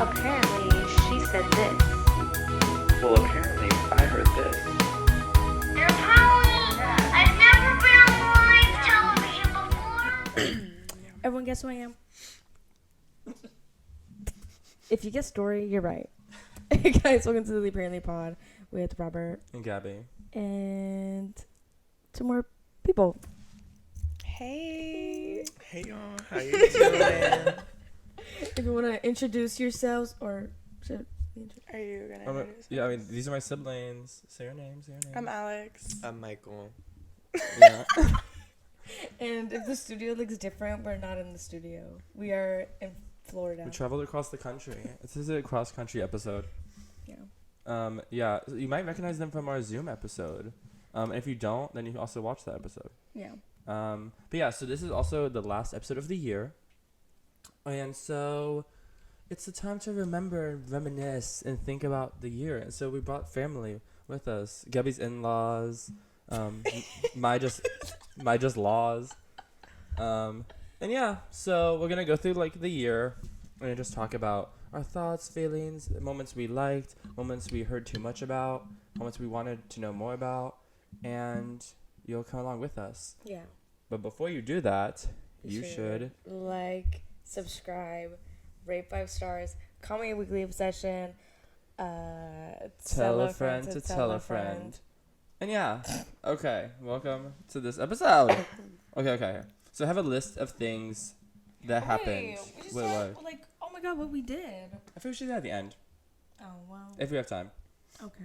Apparently, she said this. Well, apparently, I heard this. They're Halloween! I've never been on live television before! Everyone guess who I am? If you guess Dory, you're right. Hey guys, welcome to the Apparently Pod with Robert And Gabby. and two more people. Hey. Hey y'all, how you doing? If you want to introduce yourselves, or should we Are you gonna introduce Yeah, I mean, these are my siblings. Say your name, say your name. I'm Alex. I'm Michael. Yeah. And if the studio looks different, we're not in the studio. We are in Florida. We traveled across the country. This is a cross-country episode. Yeah. Yeah, you might recognize them from our Zoom episode. And if you don't, then you can also watch that episode. Yeah. But yeah, so this is also the last episode of the year. And so it's the time to remember and reminisce and think about the year. And so we brought family with us. Gabby's in-laws, my just laws. And yeah, so we're going to go through like the year and just talk about our thoughts, feelings, moments we liked, moments we heard too much about, moments we wanted to know more about, and you'll come along with us. Yeah. But before you do that, you should like, subscribe, rate 5 stars, call me a weekly obsession, tell a friend to tell a friend. And yeah, okay, welcome to this episode. Okay. So I have a list of things that happened. We just Wait, said, what? like, oh my god, what we did. I think we should do that at the end, Oh, wow. if we have time. Okay.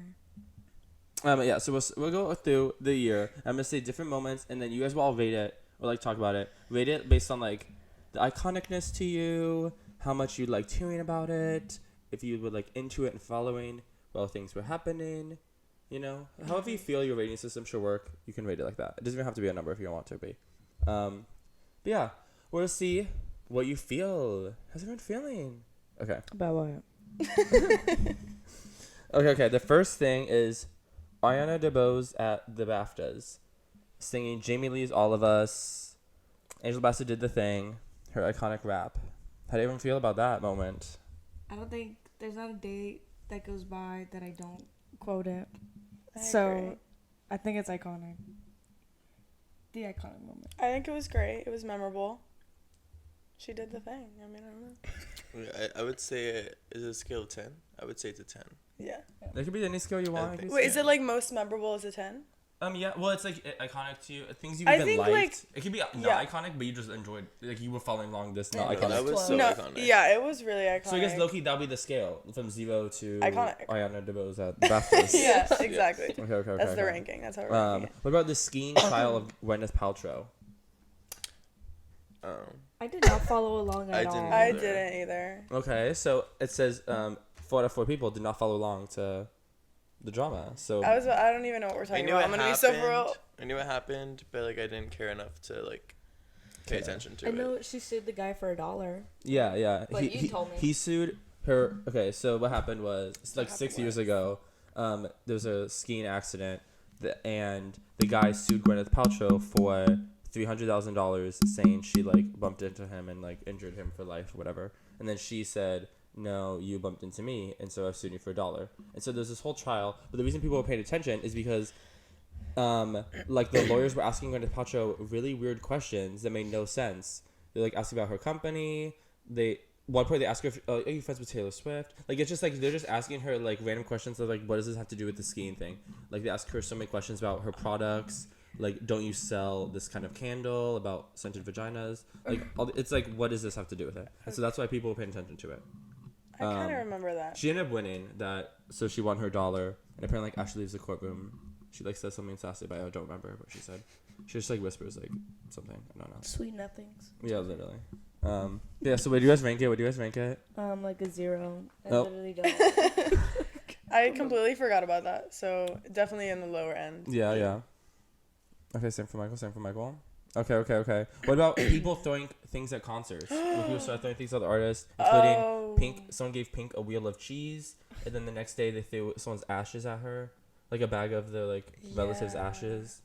Yeah, so we'll go through the year. I'm going to say different moments, and then you guys will all rate it, or, like, talk about it. Rate it based on, like, the iconicness to you, how much you liked hearing about it, if you were, like, into it and following while things were happening, you know? However you feel your rating system should work, you can rate it like that. It doesn't even have to be a number if you don't want it to be. But yeah, we'll see what you feel. How's everyone feeling? Okay. About what? Okay. The first thing is Ariana Debose at the BAFTAs, singing Jamie Lee's "All of Us." Angela Bassett did the thing, her iconic rap. How do everyone feel about that moment? I don't think there's not a day that goes by that I don't quote it. I So agree. I think it's iconic. The iconic moment. I think it was great. It was memorable. She did the thing. I mean, I don't know. I would say it is a scale of 10. I would say it's a 10. Yeah. There could be any skill you want. I think guess. Wait, is it like most memorable as a 10? Yeah. Well, it's like iconic to you. Things you I even think, liked. like, It could be not yeah. iconic, but you just enjoyed. Like you were following along this not Yeah, iconic. That was so No, iconic. yeah, it was really iconic. So I guess low-key that would be the scale from 0 to Iconic. Ariana Debose at the BAFTAs. Yeah, exactly. Okay. That's the ranking. That's how we're ranking it. What about the skiing trial of Gwyneth Paltrow? I did not follow along I at all. didn't I either. didn't either. Okay, so it says 4 out of 4 people did not follow along to the drama. So I don't even know what we're I talking knew about. it I'm gonna be happened. so for real. I knew it happened, but like I didn't care enough to like pay attention to I it. know she sued the guy for $1. yeah. But you told me. He sued her. Okay, so what happened was it's like 6 years ago. There was a skiing accident, and the guy sued Gwyneth Paltrow for $300,000, saying she like bumped into him and like injured him for life or whatever. And then she said, "No, you bumped into me, and so I sued you for $1." And so there's this whole trial. But the reason people were paying attention is because, like the lawyers were asking Gwyneth Paltrow really weird questions that made no sense. They're like asking about her company. One point they ask her, "Are you friends with Taylor Swift?" Like it's just like they're just asking her like random questions of like, what does this have to do with the skiing thing? Like they ask her so many questions about her products. Like, don't you sell this kind of candle? About scented vaginas? Like, it's like, what does this have to do with it? And so that's why people were paying attention to it. I kind of remember that. She ended up winning that, so she won her $1. And apparently, like, Ashley leaves the courtroom. She like says something sassy, but I don't remember what she said. She just like whispers like something. I don't know. Sweet nothings. Yeah, literally. Yeah. So, what do you guys rank it? Like a 0. I Nope. literally don't. I completely forgot about that. So definitely in the lower end. Yeah. Okay, same for Michael. Okay. What about people throwing things at concerts? When people start throwing things at the artists, including Pink. Someone gave Pink a wheel of cheese, and then the next day they threw someone's ashes at her, like a bag of the like relatives' Yeah. ashes.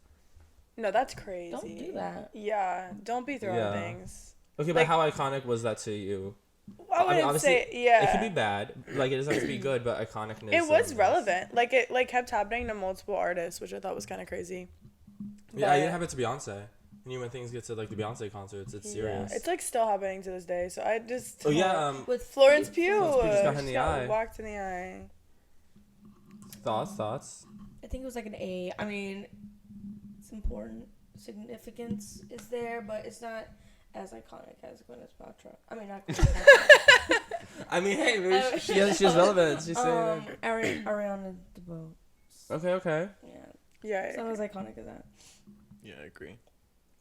No, that's crazy. Don't do that. Yeah, don't be throwing Yeah. things. Okay, but Like- how iconic was that to you? I wouldn't obviously, say, yeah. It could be bad. Like, it doesn't have to be good, but iconicness. It was and- relevant. Like, it like kept happening to multiple artists, which I thought was kind of crazy. Yeah, I didn't But- have it to Beyonce. And when things get to, like, the Beyonce concerts, it's serious. Yeah, it's like still happening to this day. So I just. Oh, yeah, With Florence Pugh. Florence Pugh just got hit in she the got eye. whacked in the eye. Thoughts? I think it was like an A. I mean, it's important. Significance is there, but it's not as iconic as Gwyneth Paltrow. I mean, not Gwyneth Paltrow. I mean, hey, maybe she has relevance. She's saying Ariana Debose. Okay. Yeah, Yeah. it's not as iconic as that. Yeah, I agree.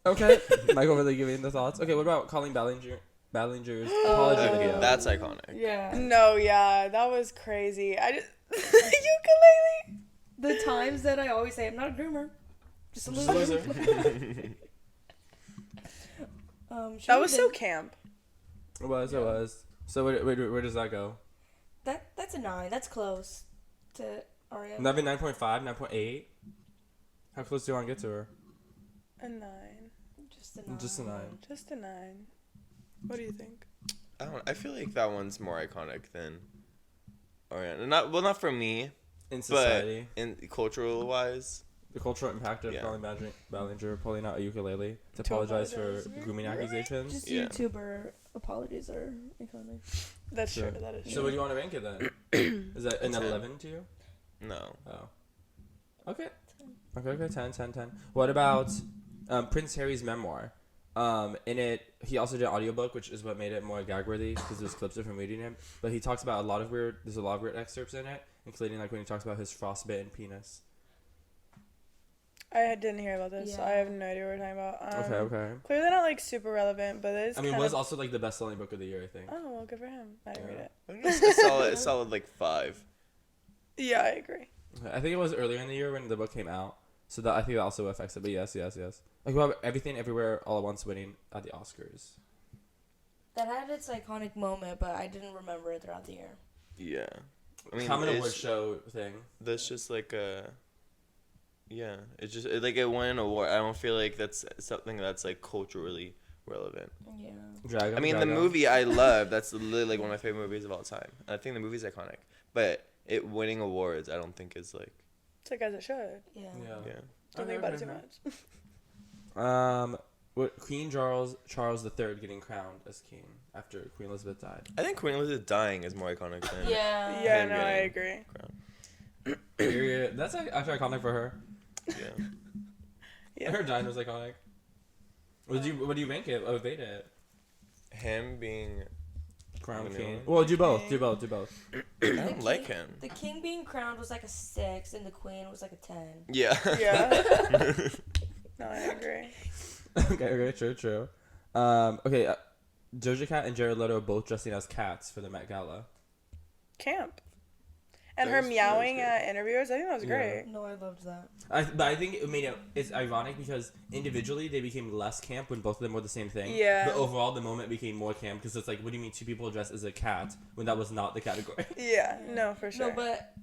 Okay. Michael really giving the thoughts. Okay, what about Colleen Ballinger's apology Okay, video? that's iconic. Yeah. No, yeah, that was crazy. I just ukulele. The times that I always say, I'm not a groomer, just a Just a loser. loser. That was so camp. It was. So where does that go? That's a 9. That's close to Ariana. Maybe 9.5, 9.8. How close do you want to get to her? A 9. Just a 9. Just a 9. Just a 9. What do you think? I feel like that one's more iconic than Ariana. Not for me, In society, but in cultural wise. the cultural impact of Yeah. Colleen Ballinger pulling out a ukulele to apologize for grooming accusations. Just Yeah. YouTuber apologies are iconic. That's Sure. true. That is true. So what do you want to rank it then? Is that an 10. 11 to you? No. Oh. Okay. Okay, 10. What about Prince Harry's memoir? In it, he also did an audiobook, which is what made it more gag-worthy, because there's clips of him reading it. But he talks about there's a lot of weird excerpts in it, including like when he talks about his frostbitten penis. I didn't hear about this. So Yeah. I have no idea what we're talking about. Okay. Clearly not like super relevant, but it's. I mean, it kind was of... also like the best-selling book of the year, I think. Oh well, good for him. I didn't Yeah. read it. I think it's a solid like 5. Yeah, I agree. I think it was earlier in the year when the book came out, so that I think that also affects it. But yes. Like about Everything Everywhere All at Once winning at the Oscars. That had its iconic moment, but I didn't remember it throughout the year. Yeah. I mean, Common it's- award show thing. That's just like a. Yeah, it's just like it won an award. I don't feel like that's something that's like culturally relevant. Yeah. Dragon. I mean, the movie I love. That's literally like one of my favorite movies of all time. I think the movie's iconic, but it winning awards, I don't think is like. It's like as it should. Yeah. Yeah. Don't think about it too much. What Queen Charles III getting crowned as king after Queen Elizabeth died. I think Queen Elizabeth dying is more iconic than. Yeah. Yeah, Him no, I getting agree. crowned. Period. That's actually iconic for her. Yeah. Yeah. Her dying was iconic. What do you rank it? Rate it. Him being. Crown The king. new one? Well, do both. King. Do both. I don't like him. The king being crowned was like a 6, and the queen was like a 10. Yeah. Yeah. No, I agree. Okay. True. Okay. Doja Cat and Jared Leto both dressing as cats for the Met Gala. Camp. And That her was meowing good. at interviews, I think that was Yeah. great. No, I loved that. But I think it's ironic because individually they became less camp when both of them were the same thing. Yeah. But overall the moment became more camp because it's like, what do you mean two people dressed as a cat when that was not the category? Yeah, no, for sure. No, but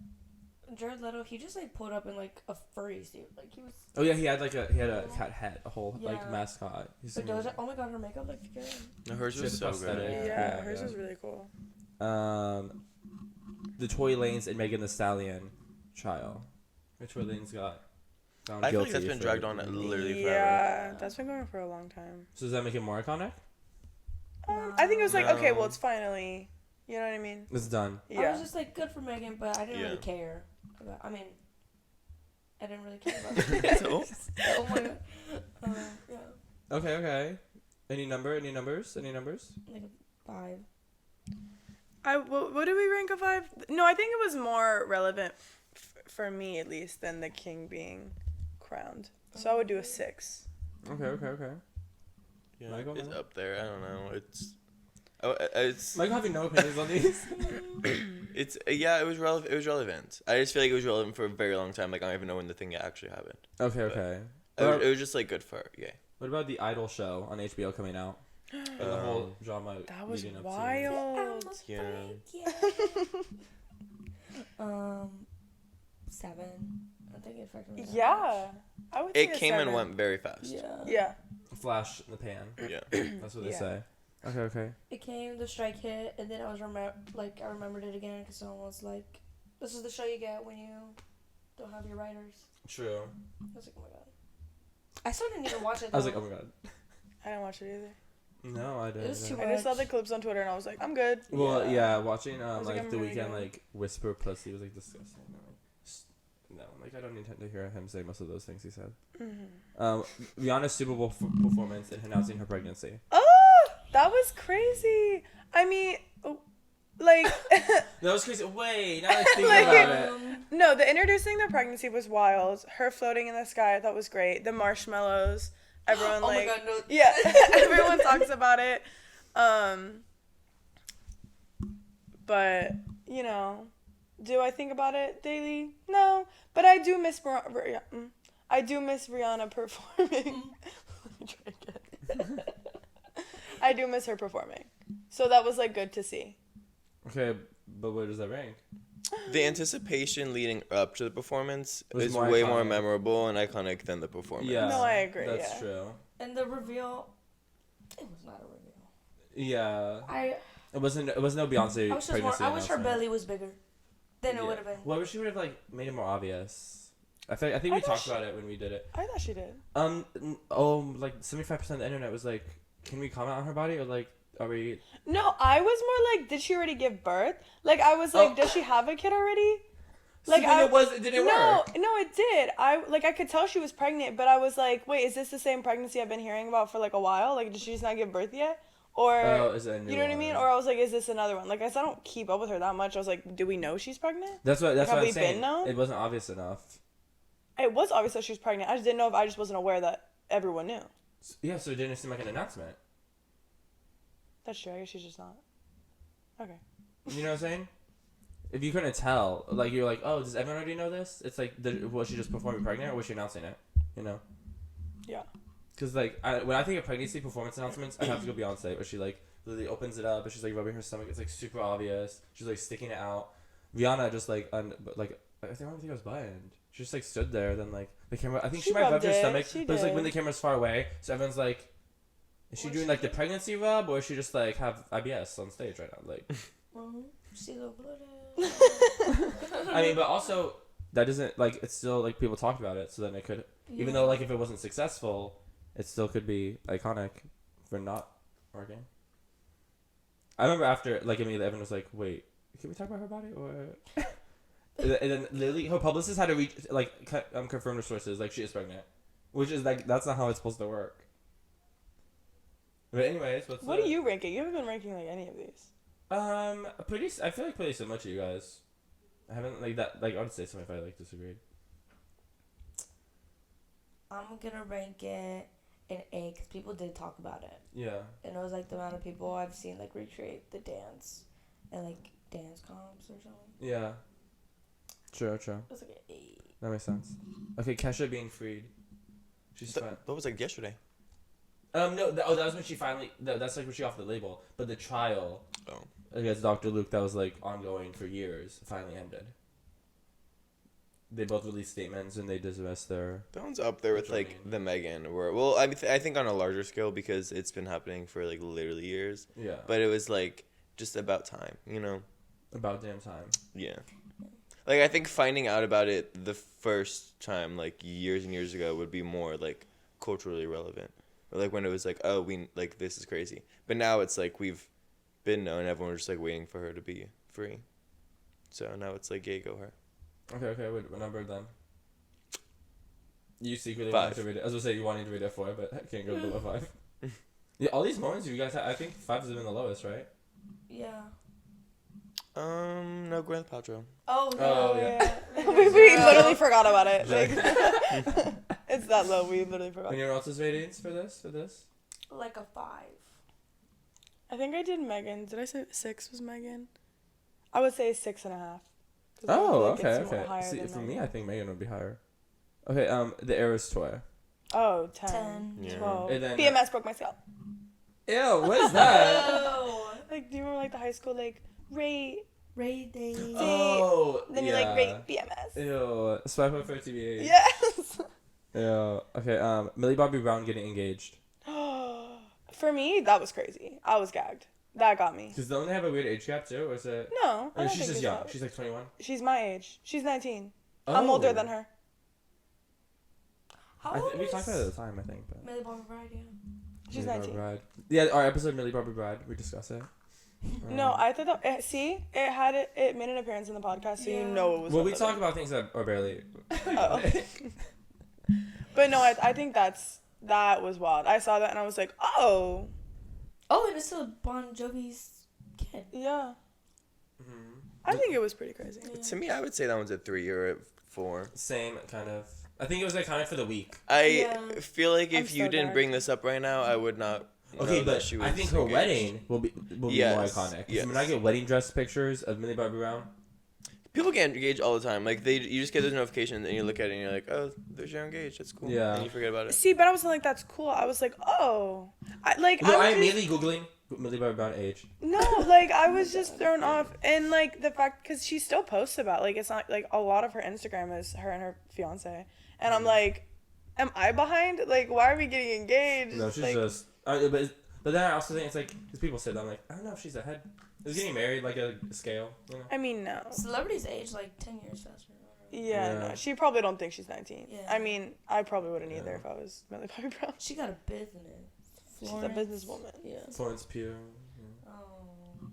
Jared Leto, he just like pulled up in like a furry suit. Like he was. Oh yeah, he had a cat head, a whole like Yeah. mascot. He's But amazing. Doja, oh my god, her makeup looked good. No, hers She was had so the prosthetic. good. yeah, hers was really cool. The Tory Lanez and Megan Thee Stallion trial. Which Tory Lanez got found I feel guilty like that's been for- dragged on literally Yeah, forever. that's been going for a long time. So does that make it more iconic? I think it was like, okay, well, No. it's finally, you know what I mean? It's done. I Yeah. was just like, good for Megan, but I didn't Yeah. really care. I mean, I didn't really care about it. So? Oh my god. Yeah, Okay. Any numbers? like a 5. What did we rank a 5? No, I think it was more relevant for me, at least, than the king being crowned. So I would do a 6. Okay. Yeah, Michael, it's no? up there. I don't know. It's Michael having no opinions on these. it was relevant. It was relevant. I just feel like it was relevant for a very long time. Like I don't even know when the thing actually happened. Okay. It was just like good for her. Yeah. What about the Idol show on HBO coming out? And the whole drama. That was leading up to- wild. Yeah. 7. I think it affected me. Yeah. I would say It a came and 7. went very fast. Yeah. Yeah. Flash in the pan. Yeah. That's what they Yeah. say. Okay. It came, the strike hit, and then I remembered it again because someone was like, "This is the show you get when you don't have your writers." True. I was like, "Oh my god!" I still didn't even watch it. I was though. like, oh my god. I didn't watch it either. No, I didn't. It was too I just saw much. the clips on Twitter and I was like, I'm good. Well, yeah, watching was like, like I'm the really weekend good. like whisper pussy was like disgusting. No, like I don't need to hear him say most of those things he said. Rihanna's Super Bowl performance and announcing her pregnancy. Oh, that was crazy. I mean, like, That was crazy. Wait, now I think Like- about it. no, the introducing the pregnancy was wild. Her floating in the sky, I thought was great. The marshmallows, everyone Oh like, my god, no. yeah, everyone talks about it. But you know, do I think about it daily? No, but I do miss Rihanna performing. Let me try again. I do miss her performing, so that was like good to see. Okay, but where does that rank? The anticipation leading up to the performance Was is more way more iconic. memorable and iconic than the performance. Yeah, No, I agree, That's yeah. true. And the reveal, it was not a reveal. Yeah, it wasn't no Beyonce I was just pregnancy more. I wish her announcement. belly was bigger. Then it Yeah. would have been. Well, I wish she would have like made it more obvious. I think we I thought talked she- about it when we did it. I thought she did. Like 75% of the internet was like, can we comment on her body or like, are we? No, I was more like, did she already give birth? Like, I was like, Oh. does she have a kid already? Like, Like, it didn't work. No, it did. I could tell she was pregnant, but I was like, wait, is this the same pregnancy I've been hearing about for like a while? Like, did she just not give birth yet? Or, Oh, is it a new you know what I mean? one? Or I was like, is this another one? Like, I said, I don't keep up with her that much. I was like, do we know she's pregnant? That's what Have I'm we saying. been known? It wasn't obvious enough. It was obvious that she was pregnant. I just didn't know if I just wasn't aware that everyone knew. Yeah, so it didn't seem like an announcement. That's true. I guess she's just not. Okay. You know what I'm saying? If you couldn't tell, like you're like, oh, does everyone already know this? It's like, was she just performing pregnant or was she announcing it? You know? Yeah. Because like when I think of pregnancy performance announcements, I have to go Beyonce, where she like literally opens it up and she's like rubbing her stomach. It's like super obvious. She's like sticking it out. Rihanna just like I don't think it was buttoned. She just like stood there. Then like the camera, I think she She might have rubbed her rubbed it. stomach, She but it's like when did. the camera's far away, so everyone's like, is she What's doing she like the doing? pregnancy rub or is she just like have IBS on stage right now? Like, See the blood. I mean, but also that doesn't like it's still like people talked about it, so then it could even though like if it wasn't successful, it still could be iconic for not working. I remember after like immediately everyone was like, "Wait, can we talk about her body?" Or and then literally her publicist had to reach confirm her sources like she is pregnant, which is like that's not how it's supposed to work. But anyways, What do you rank it? You haven't been ranking like any of these. I feel like pretty similar to you guys. I haven't like that like I would say something if I like disagreed. I'm gonna rank it an A because people did talk about it, Yeah. and it was like the amount of people I've seen like recreate the dance and like dance comps or something. Yeah. True. It was like an A. That makes sense. Okay, Kesha being freed. She's fine. That was like yesterday. No, that was when she finally. That's like when she off the label. But the trial Oh. against Dr. Luke that was like ongoing for years finally ended. They both released statements and they dismissed their. That one's up there with like Joining. the Megan. Well, I think on a larger scale because it's been happening for like literally years. Yeah. But it was like just about time, you know? About damn time. Yeah. Like I think finding out about it the first time, like years and years ago, would be more like culturally relevant. Or like when it was like, oh, we like this is crazy. But now it's like we've been known. Everyone was just like waiting for her to be free. So now it's like, yay, go her. Okay. What number then? You secretly 5. wanted to rate it. I was gonna say you wanted to rate it 4, but I can't go below 5. Yeah, all these moments you guys had, I think 5 has been the lowest, right? Yeah. No, Gwyneth Paltrow. Oh yeah. Oh, yeah. we literally forgot about it. Like, it's that low. We literally forgot. Anyone else's ratings for this? Like a 5. I think I did Megan. Did I say 6 was Megan? I would say 6.5. 'cause I Oh, feel like it's okay. more higher See, than for me, Megan. I think Megan would be higher. Okay, the Eras tour. Oh, 10. 10. Yeah. 12. And then, BMS broke my scalp. Ew, what is that? Oh. Like, do you remember like the high school like rate? Ray Day. Oh, Then yeah. you're like rate BMS. Ew, swipe up for TBH. Yes. Ew. Okay, Millie Bobby Brown getting engaged. For me, that was crazy. I was gagged. That got me. Because don't they have a weird age gap too, or is it? No, I Or don't she's think just it's young. that. She's like 21. She's my age. She's 19. I'm older than her. How old We is talked about it at the time, I think. But Millie Bobby Bride? Yeah. She's Millie 19. Bobby Bride. Yeah, our episode Millie Bobby Bride. We discussed it. No, I thought that. See, it made an appearance in the podcast, so you Yeah. know it was. Well, we relevant. talk about things that are barely. Oh. But no, I think that was wild. I saw that and I was like, oh, Oh, and it's still Bon Jovi's kid. yeah. Mhm. I think it was pretty crazy. To me, I would say that one's a 3 or a 4. Same kind of. I think it was iconic for the week. I Yeah. feel like I'm if you so didn't dark. bring this up right now, I would not. Okay, know but that she was I think her engaged. wedding will be more Yes, iconic. 'Cause yes. when I get wedding dress pictures of Millie Bobby Brown, People get engaged all the time. Like you just get those notifications and you look at it and you're like, oh, they're engaged. That's cool. Yeah. And you forget about it. See, but I wasn't like, that's cool. I was like, oh, I'm just- immediately googling Millie Bobby Brown age. No, like I was just thrown off, and like the fact because she still posts about like it's not like a lot of her Instagram is her and her fiance, and I'm like, am I behind? Like, why are we getting engaged? No, she's like, just. But then I also think it's like because people say that I'm like I don't know if she's ahead. Is getting married like a scale? You know? I mean, no. Celebrities age like 10 years faster. Yeah, Yeah. no. She probably don't think she's 19. Yeah. I mean, I probably wouldn't either Yeah. if I was Millie Bobby Brown. She got a business. She's a Florence. businesswoman. Yeah. Florence Pugh. Oh,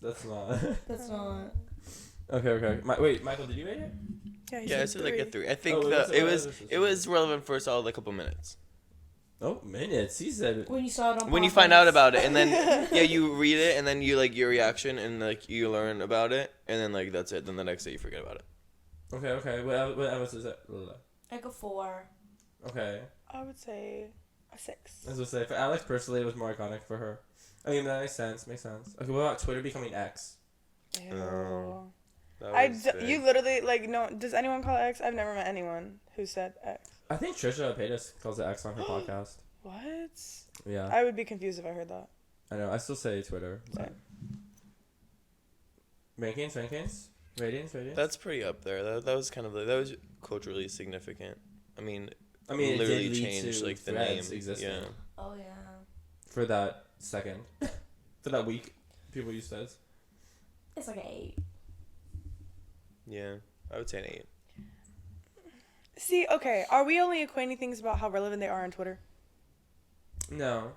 That's not. that's not. Okay. Wait, Michael, did you rate it? Yeah, he Yeah, said it's like a 3. I think Oh, that wait, it what's was it- it was relevant for a solid couple minutes. Oh, minutes. He said. When you saw it on When you find out about it, and then yeah, you read it, and then you like your reaction, and like you learn about it, and then like that's it. Then the next day you forget about it. Okay. What else is it? like a 4. Okay. I would say a 6. I was gonna say for Alex personally, it was more iconic for her. I mean that makes sense. Okay, what about Twitter becoming X? Ew. That was You big. literally like no. Does anyone call it X? I've never met anyone who said X. I think Trisha Paytas calls it X on her podcast. What? Yeah, I would be confused if I heard that. I know. I still say Twitter. But... Rankings, ratings. That's pretty up there. That was kind of like, that was culturally significant. I mean, I mean, it literally did lead changed to like the name. Threads existing Yeah. Oh, yeah. for that second, for that week. People use Threads. It's like an 8. Yeah, I would say an 8. See, okay, are we only equating things about how relevant they are on Twitter? No.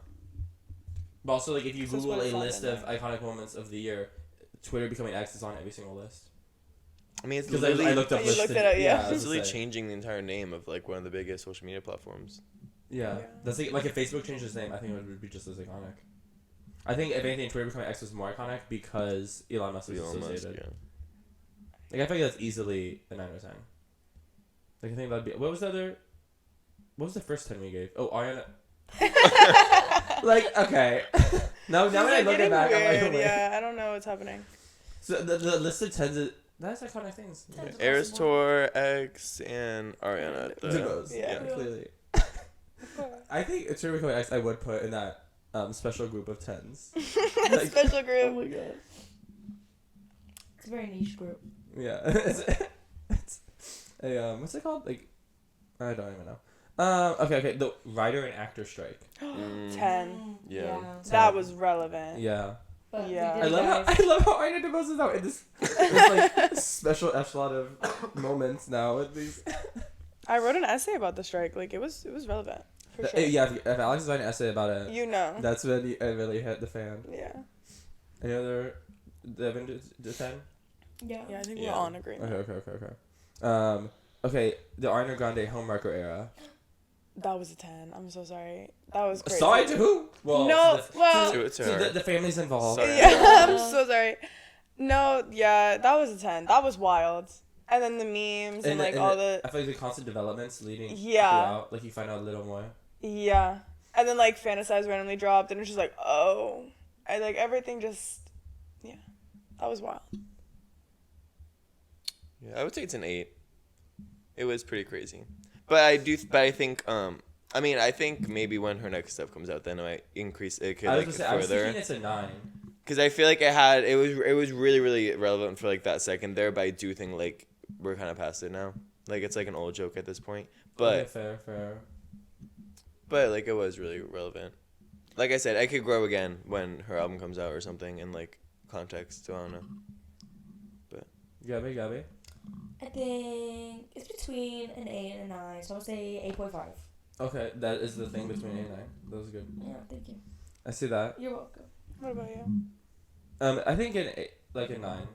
But also, like, if you So it's Google what a it's on list in of iconic moments of the year, Twitter becoming X is on every single list. I mean, it's Because literally I looked up You lists. looked it up, yeah. I was it's literally gonna say. changing the entire name of like one of the biggest social media platforms. Yeah. Yeah. That's like if Facebook changed its name, I think it would be just as iconic. I think if anything, Twitter becoming X was more iconic because Elon Musk is Elon Musk, associated. yeah. Like I feel like that's easily a 9 or 10. Like I think that'd be. What was the first 10 we gave? Oh, Ariana. Like okay. now when I look at back, I'm like, weird. wait. Yeah, I don't know what's happening. So the list of 10s is that's iconic things. Tens. Eras Tour, X, and Ariana. Debose. Yeah. Clearly. I think it's Twitter becoming X. I would put in that special group of 10s. Like- Special Oh group. my god. It's a very niche group. Yeah. it's a what's it called? Like I don't even know. Okay. The writer and actor strike. 10. Yeah. That was relevant. Yeah. But we Yeah. did I love guys. how Ariana Debose is now in this like special echelon of moments now with these. I wrote an essay about the strike. Like it was relevant for sure. Yeah, if Alex is writing an essay about it, You know. that's when it really hit the fan. Yeah. Any other 11 to 10? Yeah. Yeah, I think Yeah. we're all in agreement. Okay. Okay, the Ariana Grande homewrecker era. That was a 10. I'm so sorry. That was crazy. Sorry to who? Well, No, well- To her. the family's involved. Sorry. Yeah, I'm so sorry. No, yeah, that was a 10. That was wild. And then the memes and, like all the I feel like the constant developments leading Yeah. throughout, like you find out a little more. yeah. And then like Fantasize randomly dropped and it's just like, oh. And like everything just yeah. That was wild. Yeah, I would say it's an 8. It was pretty crazy, but I think I think maybe when her next stuff comes out, then I might increase it could I was like gonna say, I was further. thinking it's a 9. Because I feel like it was really really relevant for like that second there, but I do think like we're kind of past it now. Like it's like an old joke at this point, but Okay, fair. but like it was really relevant. like I said, I could grow again when her album comes out or something in like context. So I don't know. Gabby. I think it's between an 8 and a 9, so I'll say 8.5. Okay, that is the thing between 8 and 9. That was good. Yeah, thank you. I see that. You're welcome. What about you? I think like a 9.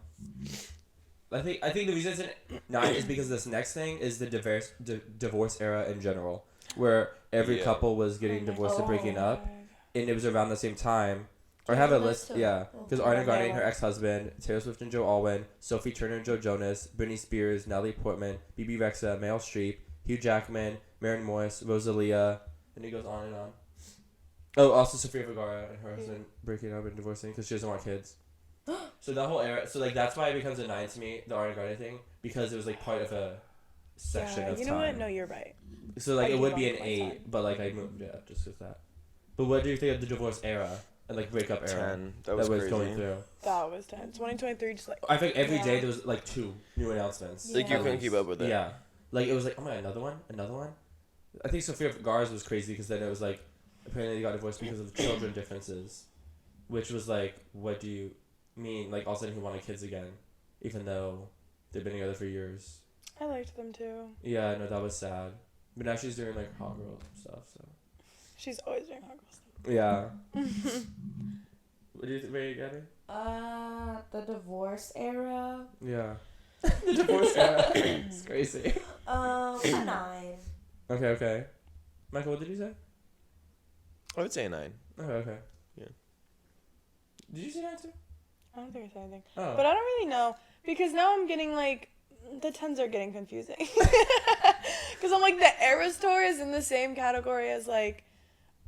I think the reason it's a 9 is because this next thing is the divorce era in general, where every couple was getting divorced and breaking up, and it was around the same time. Or I have a list, yeah, because Ariana Grande and her ex-husband, Taylor Swift and Joe Alwyn, Sophie Turner and Joe Jonas, Britney Spears, Natalie Portman, BB Rexa, Meryl Streep, Hugh Jackman, Maren Morris, Rosalia, and it goes on and on. Oh, also Sofia Vergara and her husband breaking up and divorcing because she doesn't want kids. So that whole era, so like that's why it becomes a 9 to me, the Ariana Grande thing, because it was like part of a section of time. You know what? No, you're right. So like I it would gave be up an my 8, time. but like I moved it up just with that. But what do you think of the divorce era and like breakup era 10. That was crazy. going through? That was 10. 2023, just like. I think every day there was like 2 new announcements. Like you Yeah. couldn't keep up with it. Yeah, like it was like, oh my god, another one. I think Sofia Vergara's was crazy because then it was like apparently they got divorced because of children differences, which was like, what do you mean? Like all of a sudden he wanted kids again, even though they've been together for years. I liked them too. Yeah, no, that was sad. But now she's doing like hot girl stuff. So She's always doing hot girl stuff. yeah. What do you think, Gabby? The divorce era. Yeah. The divorce era. It's crazy. A 9. Okay. Michael, what did you say? I would say a 9. Okay. Yeah. Did you say that too? I don't think I said anything. Oh. But I don't really know. Because now I'm getting like. The 10s are getting confusing. Because I'm like, the Eras Tour is in the same category as like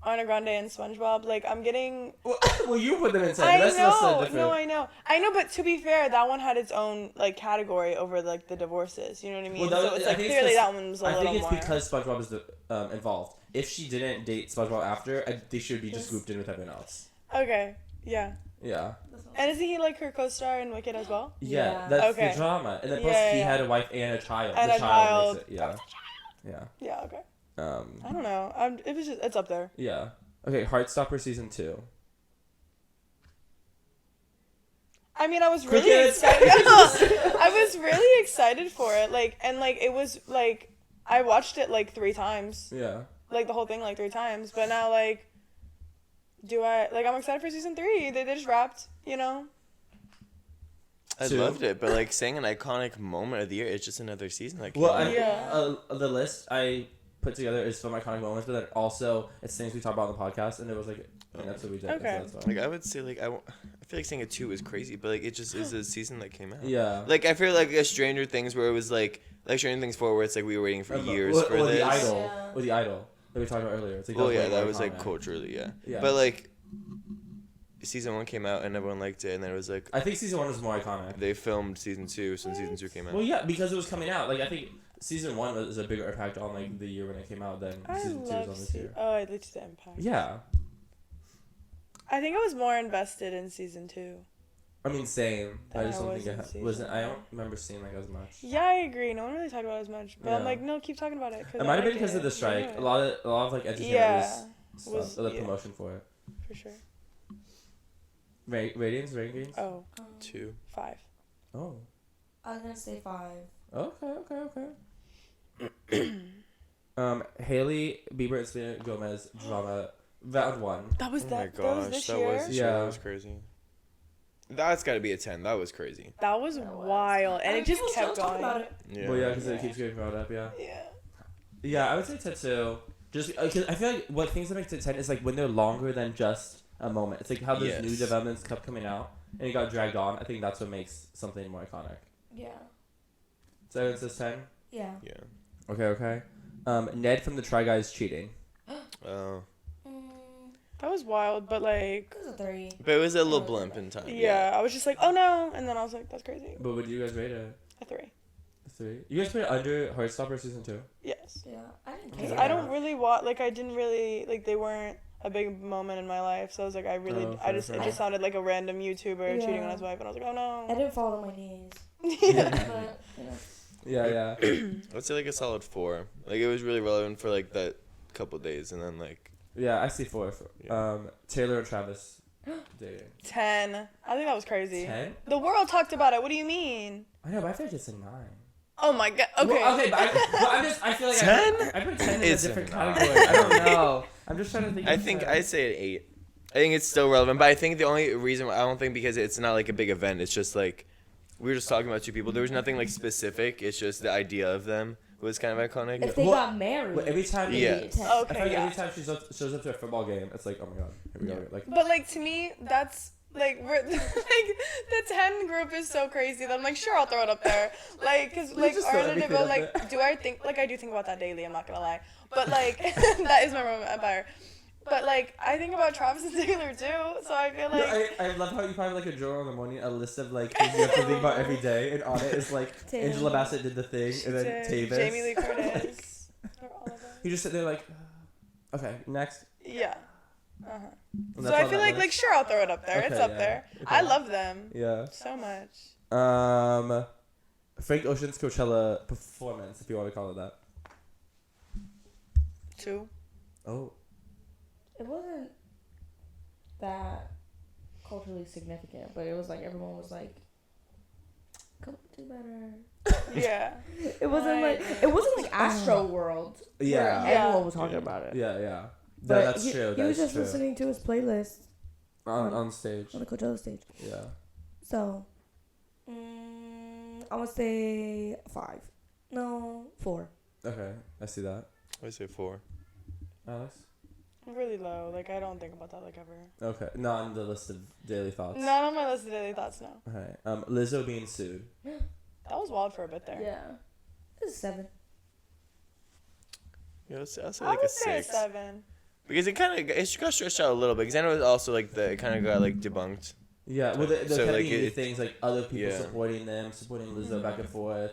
Ariana Grande and SpongeBob. Like, I'm getting. Well, you put them in 10. I That's not so know. different. No, I know, but to be fair, that one had its own like category over like the divorces. You know what I mean? Well, that so was- it's I like think it's clearly 'cause- that one was a I little think it's more. because SpongeBob is involved. If she didn't date SpongeBob after, they should be just grouped in with everyone else. Okay. Yeah. Yeah. And isn't he like her co-star in Wicked as well? Yeah, Yeah. that's Okay. the drama. And then plus Yeah, he yeah. had a wife and a child. And the a child. child. Makes it, yeah. Yeah. Okay. Yeah. I don't know. It's up there. Yeah. Okay, Heartstopper season 2. I mean, I was really Crickets. excited. I was really excited for it. Like, and like it was like I watched it like 3 times. Yeah. Like the whole thing like 3 times. But now like, I'm excited for season 3. They just wrapped. You know. I 2. loved it, but like saying an iconic moment of the year, it's just another season that came Well, out. the list I put together is some iconic moments, but then also it's things we talk about on the podcast, and it was like, and that's what we did. Okay. So that's why. Like I would say, like I feel like saying a 2 is crazy, but like it just is a season that came out. Yeah. Like I feel like a Stranger Things where it was like Stranger Things 4 where it's like we were waiting for years for or this. the idol. Yeah. Or the idol that we talked about earlier. It's like Well, yeah, way that more was like iconic. culturally, yeah. Yeah. But like season 1 came out and everyone liked it, and then it was like I think season 1 was more iconic. they filmed season 2, so season 2 came out. Well, yeah, because it was coming out. Like I think season 1 was a bigger impact on like the year when it came out than I season 2 was on love this year. Oh, I liked the impact. Yeah. I think I was more invested in season 2. I mean, same. I Than just I don't was think in it season wasn't. I one. don't remember seeing like as much. Yeah, I agree. No one really talked about it as much, but I'm Yeah. like, no, keep talking about it. 'Cause It I might have been like because of the it. strike. Yeah. A lot of like entertainment Yeah, was was- the yeah. promotion for it. For sure. Ratings, rankings. Oh, 2. 5. Oh. I was gonna say 5. Okay. Haley Bieber and Selena Gomez drama round 1. That was Oh that. my That was gosh, this that year. was Yeah. that was crazy. That's got to be a 10. That was crazy. That was That was. wild, and I mean, it just people still kept talk going. about it. Yeah. Well, yeah, because Yeah. it keeps getting brought up. Yeah. Yeah. Yeah, I would say 10 too. Just because I feel like what things that make it 10 is like when they're longer than just a moment. It's like how those new Yes. developments kept coming out and it got dragged on. I think that's what makes something more iconic. Yeah. So it says 10. Yeah. Yeah. Okay. Ned from the Try Guys cheating. Oh. That was wild, but like, It was a 3. But it was a little blimp in time. yeah, I was just like, oh no, and then I was like, that's crazy. But would you guys rate it? A 3. A 3. You guys put it under Heartstopper season 2? Yes. Yeah. I didn't Because care. I don't really watch. Like, I didn't really like. They weren't a big moment in my life, so I was like, I really. Oh, I just. fair. It just sounded like a random YouTuber cheating on Yeah. his wife, and I was like, oh I no. didn't fall to my knees. Yeah. But, you know. Yeah. I would say like a solid 4. Like it was really relevant for like that couple days, and then like Yeah, I see 4. Taylor and Travis dating. 10. I think that was crazy. 10? The world talked about it. What do you mean? I know, but I feel like it's a 9. Oh my god. Okay. Well, okay, but I feel like 10? I put 10 in a It's different a 9. category. I don't know. I'm just trying to think. I of think 10. I'd say an 8. I think it's still relevant, but I think the only reason I don't think because it's not like a big event. It's just like we were just talking about 2 people. There was nothing like specific. It's just the idea of them was kind of iconic. If they Well, got married, Well, every time, Yeah. it'd be a 10. I feel Okay, like yeah. every time she shows up to a football game, it's like, oh my god, here we go. Like, But like to me, that's like we're like the 10 group is so crazy that I'm like, sure, I'll throw it up there. Like, cause like just throw Ariana everything Debose, up like, there. do I think like I do think about that daily? I'm not gonna lie, but like that is my moment empire. But like I think about Travis and Taylor too, so I feel like I love how you find like a drawer in the morning, a list of like things you have to think about every day, and on it is like Taylor. Angela Bassett did the thing, and then Tavis. Jamie Lee Curtis. Or all of them. You just sit there like, okay, next. Yeah. And So that's I on feel that like list. sure I'll throw it up there. It's Okay, up yeah. there. Okay. I love them Yeah. so much. Frank Ocean's Coachella performance, if you want to call it that. 2. Oh. It wasn't that culturally significant, but it was like everyone was like, "Come do better." Yeah. It wasn't like Astro World. Yeah. where everyone was talking about it. Yeah. But That's true. He was That's just true. listening to his playlist on stage. on the Coachella stage. Yeah. So, I would say 5. No, 4. Okay, I see that. I say 4. Alex? Really low. Like I don't think about that like ever. Okay, not on the list of daily thoughts. Not on my list of daily thoughts. No. Okay. Lizzo being sued. That was wild for a bit there. Yeah. This is 7. Yeah, I'll say I like a would say 6. 7. Because it got stretched out a little bit. Because I know it was also like it kind of got like debunked. Yeah, well, the So, so, like, things like other people yeah. supporting Lizzo back and forth,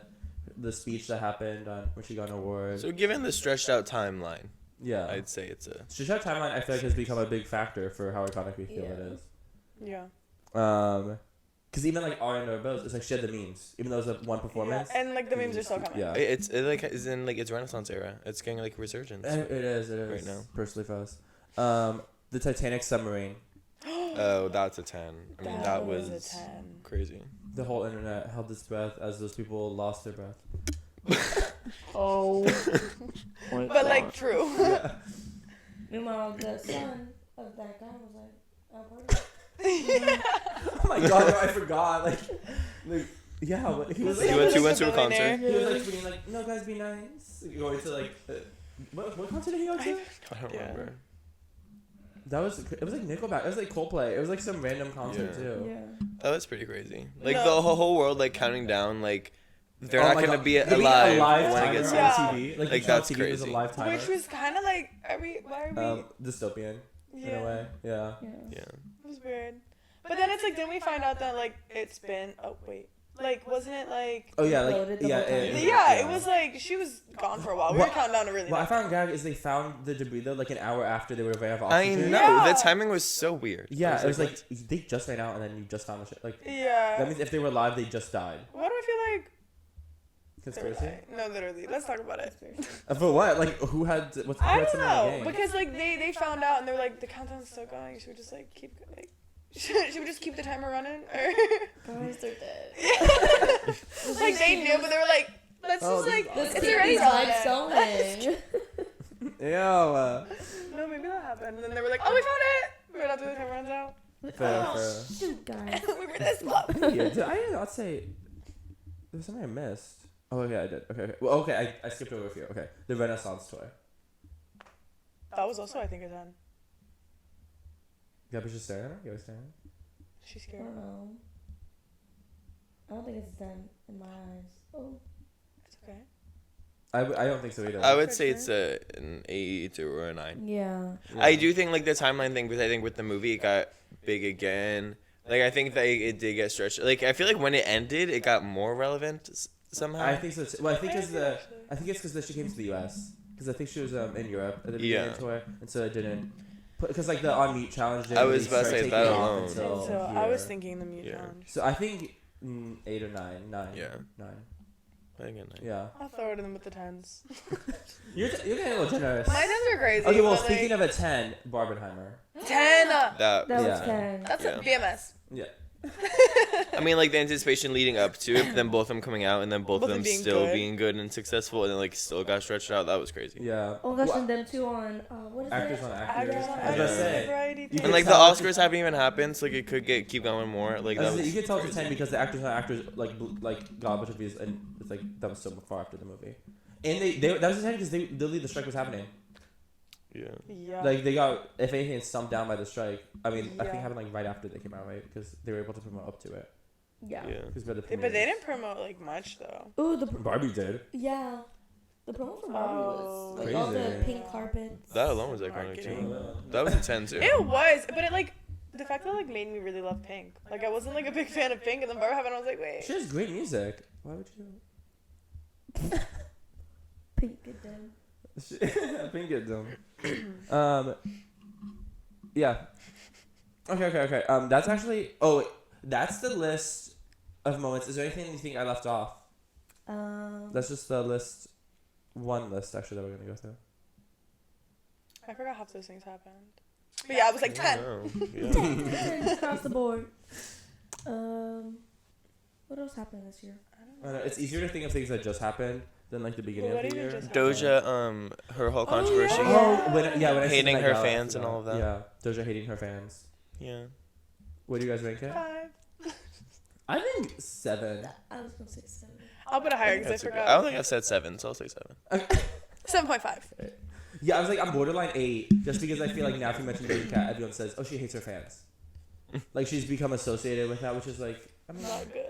the speech that happened when she got an award. So given the stretched out timeline, yeah. I'd say it's a. Stretched out timeline, I feel like, has become a big factor for how iconic we feel Yeah. it is. Yeah. Because even like Ariana Debose, it's like she had the memes, even though it was one performance. Yeah. And like the memes are still coming. Yeah. It like is in like its Renaissance era. It's getting like resurgence. It is. Right now. Personally for us. The Titanic submarine. Oh, that's a 10. I mean, that was a 10. crazy. The whole internet held its breath as those people lost their breath. Oh. But like true. Meanwhile, the son of that guy was like, "Oh, party." Oh my god, no, I forgot. Like yeah, but he was like, He went to a concert. he was like tweeting like, no guys, be nice. Going to like, what concert did he go to? I don't remember. It was like Nickelback. It was like Coldplay. It was like some random concert Yeah. too. Yeah. Oh, that's pretty crazy. Like No. the whole world like counting down. Like they're Oh not my gonna God. be They made alive a live when it timer gets on Yeah. TV. Like, Like that's TV was a crazy. live timer. Which was kind of like why are we? Dystopian in Yeah. a way. Yeah. Yeah. It was weird. But then it's like, didn't we find out that like it's been? Oh wait, like wasn't it like? Oh yeah, like Loaded the yeah, whole time. It was like she was gone for a while. We were What- counting down to really. What I nothing. found gag is they found the debris though like an hour after they were ran out of I oxygen. know Yeah. the timing was so weird. Yeah, it was what? like they just ran out and then you just found the shit. Like Yeah. that means if they were alive, they just died. Why do I feel like? Conspiracy? No, literally. Let's talk about it. For what? Like who had what's I what's don't in the know game? because like they found out and they were like the countdown's still going. Should we just like keep like? Should we just keep the timer running? Or Guys, they're dead. like they knew, but they were like, let's Oh, just like Let's it's keep already these lights relevant. going. Ew. No, maybe that happened. And then they were like, oh, we found it. Right after the timer runs out. Fair. Shoot, guys. We were this up. Yeah, did I not say there's something I missed? Oh okay, I did. Okay. Well, okay, I skipped over a few. Okay, the Renaissance toy. That was also, I think, a 10. Gabby's just staring at her. You always staring at her? She's I scared. don't know. I don't think it's 10 in my eyes. Oh. It's okay. I don't think so either. I would say it's an 8 or a 9. Yeah. I do think like the timeline thing, because I think with the movie it got big again. Like I think that it did get stretched. Like I feel like when it ended, it got more relevant somehow. I think so. Too. Well, I think it's because she came to the U.S. Because I think she was in Europe at the beginning of the tour, and so it didn't. Because like the on mute challenge. I was didn't about to really say start that taking off alone. until So I was here. thinking the mute Yeah. challenge. So I think 8 or 9. 9. Yeah. 9. I think a 9. Yeah. I'll throw it in with the 10s. You're getting a little generous. My 10s are crazy. Okay, well, but, speaking like, of a 10, Barbenheimer. 10. That That was Yeah. 10. That's Yeah. a BMS. Yeah. I mean, like the anticipation leading up to it, then both of them coming out, and then both of them being still good. being good and successful, and then like still got stretched out. That was crazy. Yeah. Oh gosh, and them two on what is Actors it? on Actors actors. on I was about to say. variety You thing. can And like the tell- Oscars haven't even happened, so like it could keep going more. Like I was that gonna say, was you can tell it's a 10 because the actors on actors like got a bunch of views, and it's like that was so far after the movie. And they that was a 10 because they literally the strike was happening. yeah. Yeah. Like they got, if anything, stumped down by the strike. I mean, I think it Yeah. happened like right after they came out, right? Because they were able to promote up to it. Yeah. Yeah. Because by the But they premieres. didn't promote like much though. Ooh, the Barbie did. yeah, the promo for Barbie was like all the Crazy. pink carpets. That alone was iconic Marketing. too. That was a 10 too. It was, but it like the fact that like made me really love Pink. Like I wasn't like a big fan of Pink, and then Barbie happened. I was like, wait. She has great music. Why would you? Pink good then. I think it dumb. Yeah. Okay. That's actually. Oh, that's the list of moments. Is there anything you think I left off? That's just the list. One list actually that we're gonna go through. I forgot half those things happened. But yeah, I was like 10. Yeah. Across the board. What else happened this year? I don't know, it's easier to think of things that just happened than like the beginning What of the even year. just Doja, her whole controversy. yeah. Oh, when I see Hating Met her Gala, fans I and all of that. Yeah, Doja hating her fans. Yeah. What do you guys rank it? 5. I think 7. I was gonna say 7. I'll put it higher because I That's a good, forgot. I don't think I've said 7, so I'll say 7. 7.5. Yeah, I was like, I'm borderline 8, just because I feel like now if you mention Doja Cat, everyone says, oh, she hates her fans. Like, she's become associated with that, which is like, I mean, Not good.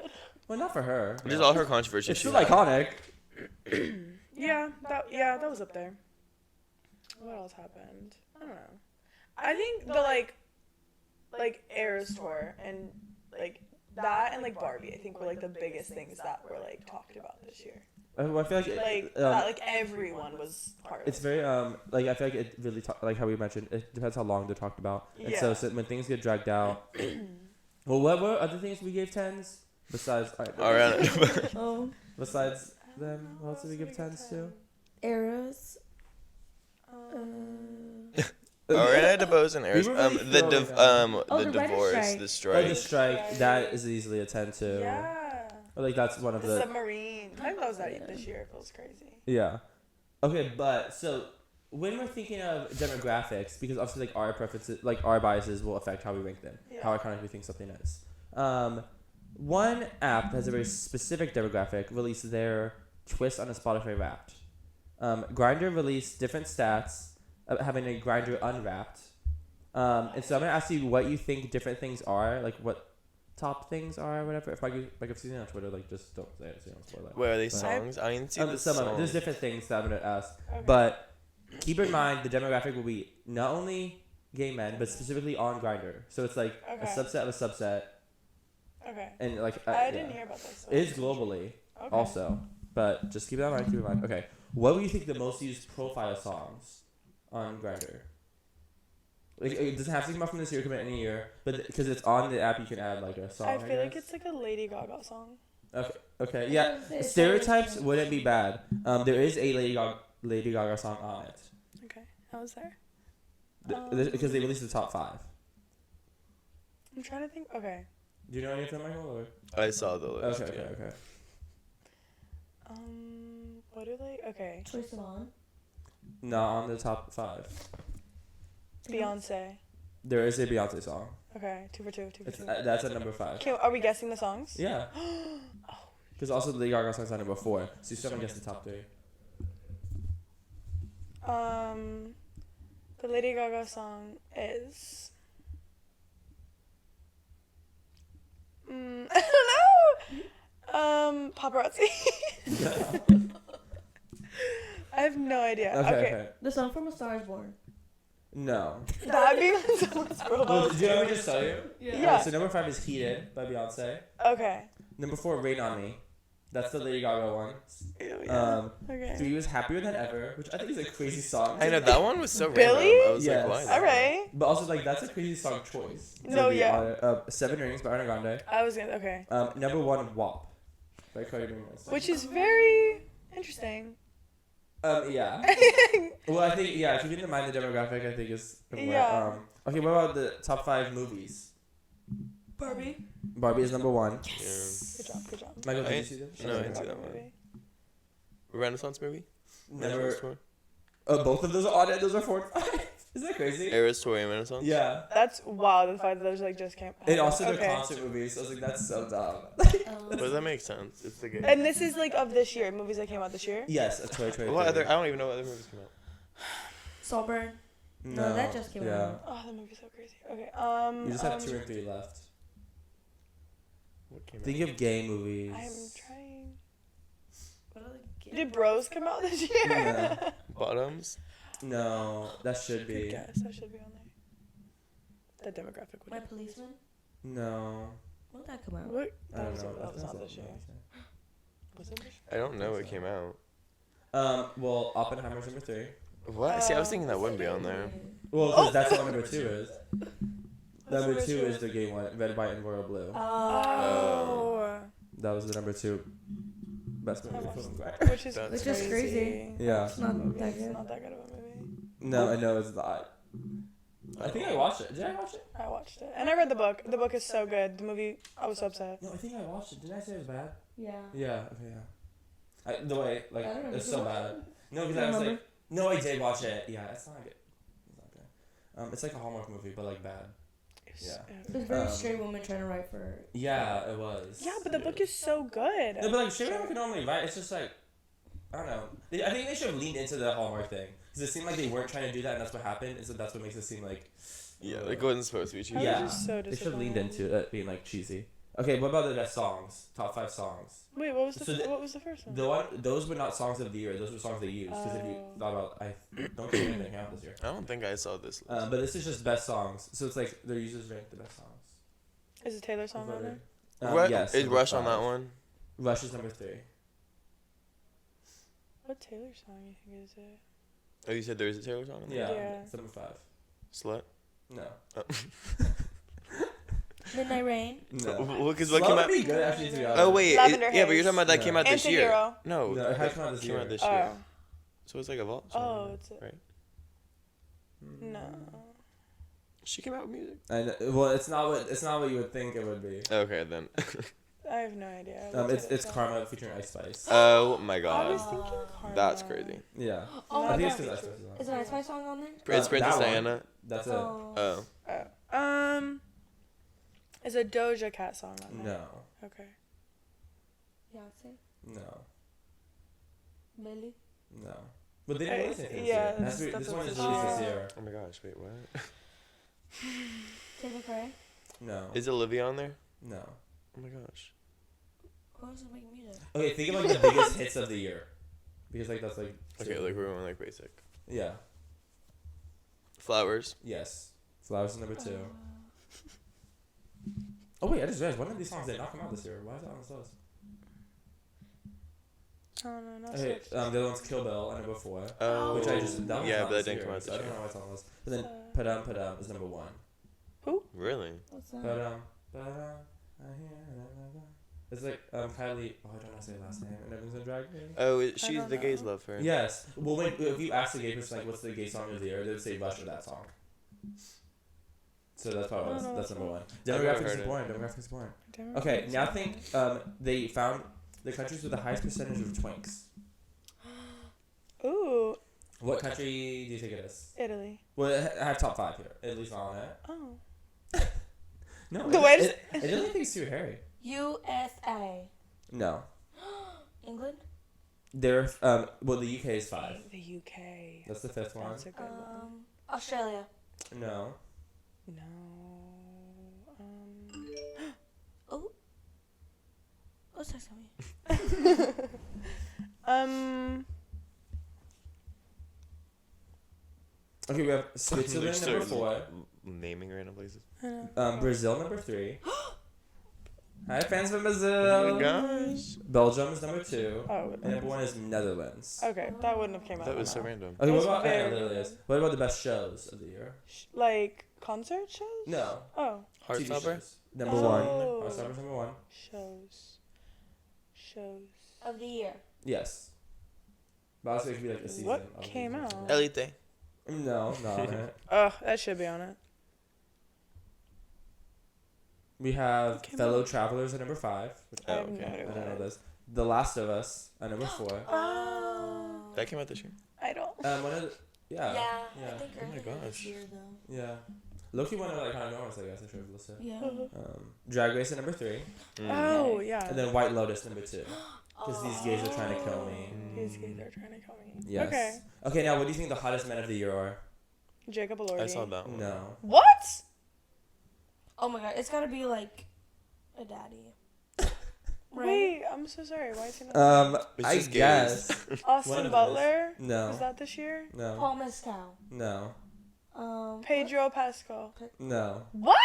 well, not for her. Just all her controversy. It's she's still iconic. Yeah, that was up there. What else happened? I don't know. I think the like Eras tour and like that and like Barbie, I think were like the biggest things that were like talked about this year. Well, I feel like, Like that, like everyone was part of it's it. very like I feel like it really like how we mentioned, it depends how long they're talked about, and so Yeah. when things get dragged out. Well, what were other things we gave 10s besides? Alright. Oh, Besides them, what else did we give 10s to? eras. Ariana Debose and Eris. We were really The throwing the the writer's divorce, strike. the Oh, strike. the strike. That is easily a 10 too. Yeah. Or like that's one of The the. submarine. I think that was that this year. It feels crazy. Yeah. Okay, but so when we're thinking of demographics, because obviously like our preferences, like our biases will affect how we rank them, how iconic we think something is. One app that has a very specific demographic released their twist on a Spotify Wrapped. Grindr released different stats of having a Grindr Unwrapped. And so I'm gonna ask you what you think different things are, like what top things are, or whatever. If I've seen it on Twitter, like just don't say it, so you don't spoil it. Where are they But- songs? I didn't see the Some of it. songs. There's different things that I'm gonna ask, Okay. but keep in mind the demographic will be not only gay men, but specifically on Grindr. So it's like a Okay. subset of a subset, Okay. and like I didn't hear about this. It is globally Okay. also, but just keep that in mind. Keep in mind. Okay, what would you think the most used profile songs on Grindr? Like, it doesn't have to come out from this year, it can be any year, but because it's on the app, you can add like a song. I feel like guess. it's like a Lady Gaga song. Okay, yeah. Stereotypes wouldn't be bad. There is a Lady Gaga song on it. Okay. I was there. Because they released the top 5. I'm trying to think. Okay. Do you know any of them, Michael? Or? I saw the list. Okay. What do they? Okay. Troye Sivan. Not on the top 5. Beyonce. There is a Beyonce song. Okay. 2 for 2. 2 for It's, 2. that's at number 5. Okay. Are we guessing the songs? Yeah. Because also the Lady Gaga song's at number 4, so you still haven't guessed the top 3. The Lady Gaga song is. I don't know. Paparazzi. I have no idea. Okay. The song from A Star Is Born. No. That'd be someone's Well, profile. do you want me to just tell you? Yeah. So number 5 is Heated by Beyonce. Okay. Number 4, Rain on Me. That's the Lady Gaga one. Ew, yeah. Okay. Okay. 3 was Happier Than Ever, which I think is a crazy song. I know that one was so Billy? random. I was Yes. like, why? All right. But also, like, that's a crazy song choice. No, be yeah. Seven Rings by Ariana Grande. I was gonna. Okay. Number 1, WAP. by Cardi B. Which is very interesting. Yeah. Well, I think if you didn't mind the demographic, I think is Yeah. Okay, what about the top 5 movies? Barbie. Barbie is number 1. Good job. Michael, did I- you see this? no, I didn't see that one. Renaissance movie? Never. Renaissance tour? Both of those are on it. Those are 4 and 5. Isn't that crazy? Eras tour and Renaissance? Yeah. That's wild. The fact that those like just came. And also Okay. they're concert movies. So I was like, that's so dumb. But that makes sense. It's the game. And this is like of this year, movies that came out this year. Yes, a 2023. What other? I don't even know what other movies came out. Saltburn. No, that just came out. Oh, the movie's so crazy. Okay. You just have 2 and 3 left. What came out? Think of gay movies. I'm trying. What are the Did Bros come out this year? No. Bottoms? No, that should Good be. guess. That should be on there. The demographic would. My Policeman? No. When did that come out? What? I That don't was, know. that was That's not this year. Was it this year? I don't know what came out. Well, Oppenheimer's number 3. What? See, I was thinking that wouldn't be on there. Well, because that's what number 2 is. Number number 2 two? is the gay one, Red, White, and Royal Blue. Oh. That was the number 2 best movie. watched film. Which is That's Which is crazy. Yeah. It's not that It's good. not that good of a movie. No, I know it's not. I think I watched it. Did I watch it? I watched it. And I read the book. The book is so good. The movie, I was so upset. No, I think I watched it. Did I say it was bad? Yeah. Yeah. Okay. Yeah. The way, like, I don't know. it's so bad. No, because You I was remember? like, no, I did watch it. Yeah, it's not good. It's not good. It's like a Hallmark movie, but like bad. Yeah. It was very straight woman trying to write for. Yeah, it was. Yeah, but the book is so good. No, but like straight women can normally write. It's just like, I don't know. I think they should have leaned into the Hallmark thing because it seemed like they weren't trying to do that, and that's what happened. And so that's what makes it seem like. Yeah, like it wasn't supposed to be cheesy. I was Yeah, just so they should have leaned disappointed. into it being like cheesy. Okay, what about the best songs? Top 5 songs. Wait, what was the, So the- what was the first one? The one, those were not songs of the year. Those were songs they used. Because if you Oh. thought about, I don't think anything out this year. I don't think I saw this list. But this is just best songs. So it's like their users rank the best songs. Is it Taylor song on there? Yes. Is number Rush on 5. that one? Rush is number 3. What Taylor song you think is it? Oh, you said there is a Taylor song on there? Yeah. Yeah. It's number 5. Slut? No. Oh. Midnight Rain. No. Well, because what Slut came would out? be good actually to be honest. Oh, wait. Lavender Yeah, but you're Haze. talking about that No. came out this year. Antihero. No, No, it had come out this came year. out this year. Oh. So it's like a vault Oh, song, it's a, right? no. She came out with music. Well, it's not what you would think it would be. Okay, then. I have no idea. What's It's it? Karma featuring Ice Spice. Oh my I god. was thinking Karma. That's crazy. Yeah. Oh, I think it's that because Ice might Spice is on. Is an Ice Spice song on there? It's Princess that one. Diana. That's it. Oh. Is a Doja Cat song on there? No. Okay. Beyonce. No. Billy. No. But they didn't release anything yeah, this year. that's This one is what- released Oh. this year. Oh my gosh, wait, what? Tate McRae. No. Is Olivia on there? No. Oh my gosh. Who else is making music? Okay, think of like the biggest hits of the year. Because like that's like. Okay, like we're going like basic. Yeah. Flowers. Yes. Flowers is number 2. Oh wait, I just realized one of these songs did not come out this year. Why is that on this list? I don't know. Not Okay, so- the other one's Kill Bill at number 4. Oh. Which I just that one's Yeah, not but that this didn't year, come out so this I don't year. know why it's on the list. And then Padam Padam is number 1. Really? What's that? Padam Padam. I hear another. It's like Kylie. Oh, I don't know how to say her last name. And everyone's in drag. Oh, I she's don't the gays know. love her. Yes. Well, if you ask the gay person like, what's the gay song of the year, they would say Rush or that song. So that's probably I don't know that's what number 1. never Demographics heard is it. boring. Demographics is boring. Damn it. Okay, now think they found the countries with the highest percentage of twinks. Ooh, What country do you think it is? Italy. Well, I have top 5 here. Italy's not on it. Oh. No. The way to- Italy thinks too hairy. USA. No. England. They're well, the UK is 5. The UK. That's the 5th one. That's a good one. Australia. No. No. Oh. What's that me? Okay, we have Switzerland Just number start 4. Naming random places. Brazil number 3. Hi, fans from Oh Brazil. my gosh. Belgium is number 2. Oh, And number 1 is Netherlands. okay. That wouldn't have came out. That was so now. random. Okay, what That's about very literally is. What about the best shows of the year? Like concert shows? No. Oh, TV Heartstopper? shows. Number Oh. 1. Heartstopper's number 1. shows. shows. Of the year. Yes. But also it could be like a season. What of the came season. out? Elite. No, not on it. Oh, that should be on it. We have Came Fellow out. Travelers at number 5. Which I have okay. no idea I what don't know that this. The Last of Us at number 4. Oh. That came out this year. I don't. One of the, yeah. I think Oh my earlier this gosh. year though. Yeah. Loki one of like kind of norms, I guess I should have listed. Yeah. Drag Race at number 3, Oh, yeah. and then White Lotus number 2. Because these gays are trying to kill me. These gays are trying to kill me. Yes. Okay. Okay, now what do you think the hottest men of the year are? Jacob Elordi. I saw that one. No. What? Oh my god, it's gotta be like a daddy. Right? Wait, I'm so sorry. Why is he not? It's I just gays. guess. one Austin of Butler? No. Was that this year? No. Paul Mescal. No. Pedro Pascal. No. What?